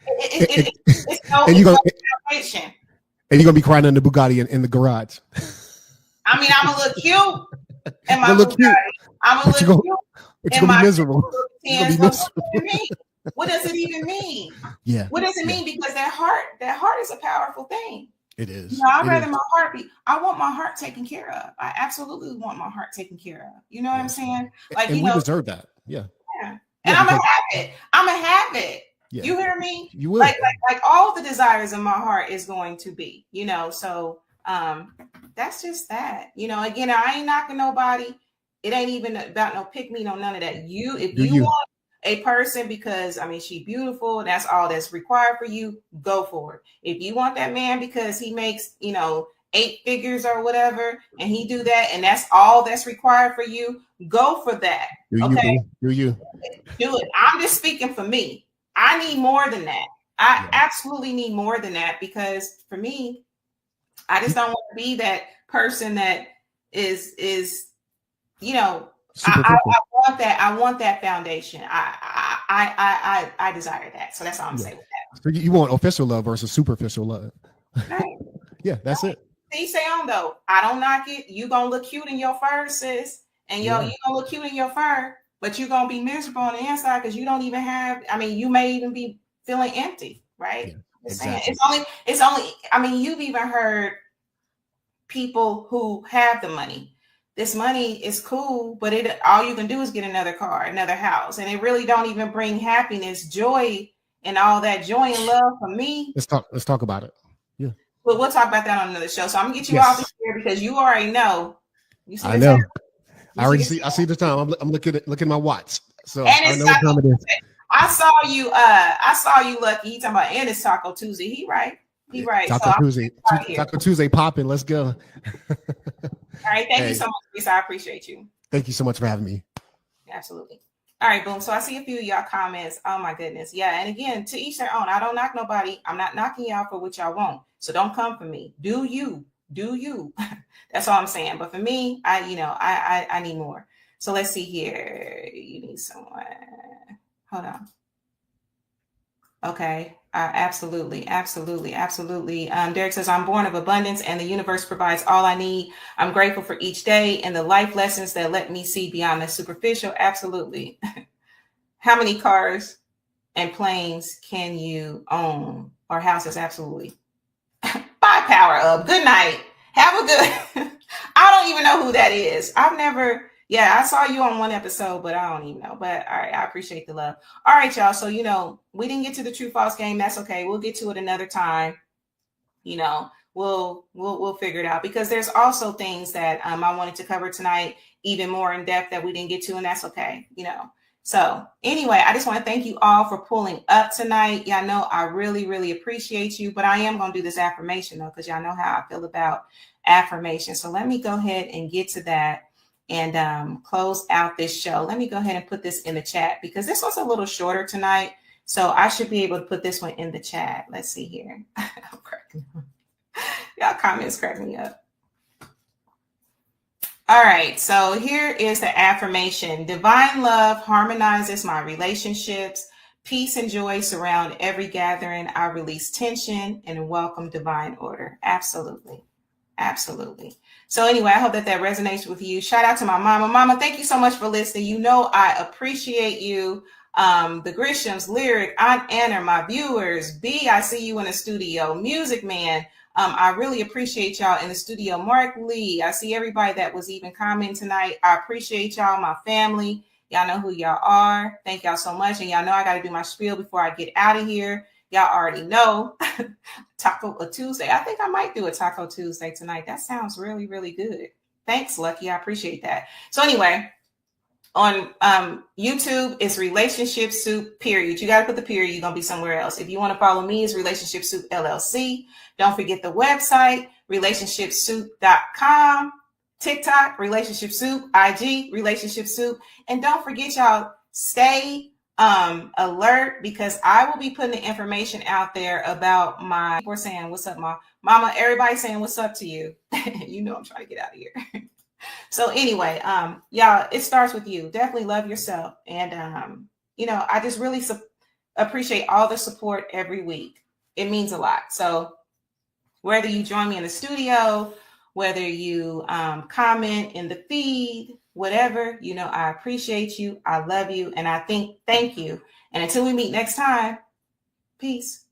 It's no foundation. And you're gonna be crying in the Bugatti in the garage. I mean, I'm a little cute in my Bugatti. I'm a little cute. It's gonna be miserable. What does it even mean? Yeah. What does it mean? Because that heart is a powerful thing. It is. I'd rather my heart be. I want my heart taken care of. I absolutely want my heart taken care of. You know what I'm saying? Like, and we deserve that. Yeah. And I'm gonna have it. I'm gonna have it. Yeah. You hear me? You will. Like all the desires in my heart is going to be. So that's just that. Again, I ain't knocking nobody. It ain't even about no pick me, no none of that. If you want a person because she beautiful, that's all that's required for you, go for it. If you want that man because he makes 8 figures or whatever, and he do that, and that's all that's required for you, go for that. Okay, do it. I'm just speaking for me. I need more than that. I absolutely need more than that, because for me, I just don't want to be that person that is I want that. I want that foundation. I desire that. So that's all I'm saying with that. So you want official love versus superficial love. Right. Yeah, that's it. See, say on though. I don't knock it. You gonna look cute in your fur, sis, and you gonna look cute in your fur, but you gonna be miserable on the inside because you don't even have. You may even be feeling empty, right? Yeah, exactly. It's only. You've even heard people who have the money. This money is cool, but all you can do is get another car, another house, and it really don't even bring happiness, joy, and all that joy and love for me. Let's talk about it. Yeah. But we'll talk about that on another show. So I'm gonna get you off of here because you already know. You see I know. I already see. I see the time. I'm looking at my watch. So I know what time it is. I saw you, Lucky. He talking about, and it's Taco Tuesday. He right. Taco Tuesday popping. Let's go. All right. Thank you so much, Lisa. I appreciate you. Thank you so much for having me. Absolutely. All right, boom. So I see a few of y'all comments. Oh my goodness. Yeah. And again, to each their own. I don't knock nobody. I'm not knocking y'all for what y'all want. So don't come for me. Do you? That's all I'm saying. But for me, I need more. So let's see here. You need someone. Hold on. Okay. Absolutely. Derek says, I'm born of abundance and the universe provides all I need. I'm grateful for each day and the life lessons that let me see beyond the superficial. Absolutely. How many cars and planes can you own, or houses? Absolutely. Buy Power Up. Good night. Have a good, I don't even know who that is. I saw you on one episode, but I don't even know. But all right, I appreciate the love. All right, y'all. So, we didn't get to the true false game. That's okay. We'll get to it another time. We'll figure it out, because there's also things that I wanted to cover tonight, even more in depth, that we didn't get to, and that's okay. So anyway, I just want to thank you all for pulling up tonight. Y'all know I really, really appreciate you, but I am going to do this affirmation though, because y'all know how I feel about affirmation. So let me go ahead and get to that and close out this show. Let me go ahead and put this in the chat because this one's a little shorter tonight. So I should be able to put this one in the chat. Let's see here. I'm cracking up. Y'all comments crack me up. All right, so here is the affirmation. Divine love harmonizes my relationships. Peace and joy surround every gathering. I release tension and welcome divine order. Absolutely. Absolutely. So anyway, I hope that resonates with you. Shout out to my mama. Mama, thank you so much for listening. You know I appreciate you. The Grishams, Lyric, Aunt Anna, my viewers. B, I see you in the studio. Music Man. I really appreciate y'all in the studio. Mark Lee, I see everybody that was even commenting tonight. I appreciate y'all, my family. Y'all know who y'all are. Thank y'all so much. And y'all know I got to do my spiel before I get out of here. Y'all already know. Taco Tuesday. I think I might do a Taco Tuesday tonight. That sounds really, really good. Thanks, Lucky. I appreciate that. So anyway, on YouTube, it's Relationship Soup, period. You got to put the period. You're going to be somewhere else. If you want to follow me, it's Relationship Soup LLC. Don't forget the website, relationshipsoup.com. TikTok, Relationship Soup. IG, Relationship Soup. And don't forget, y'all, stay alert because I will be putting the information out there about my, people are saying, what's up, mama? Everybody saying, what's up to you? You know I'm trying to get out of here. So anyway, y'all, it starts with you. Definitely love yourself. And, you know, I just really appreciate all the support every week. It means a lot. So whether you join me in the studio, whether you comment in the feed, whatever, you know, I appreciate you. I love you. And I thank you. And until we meet next time, peace.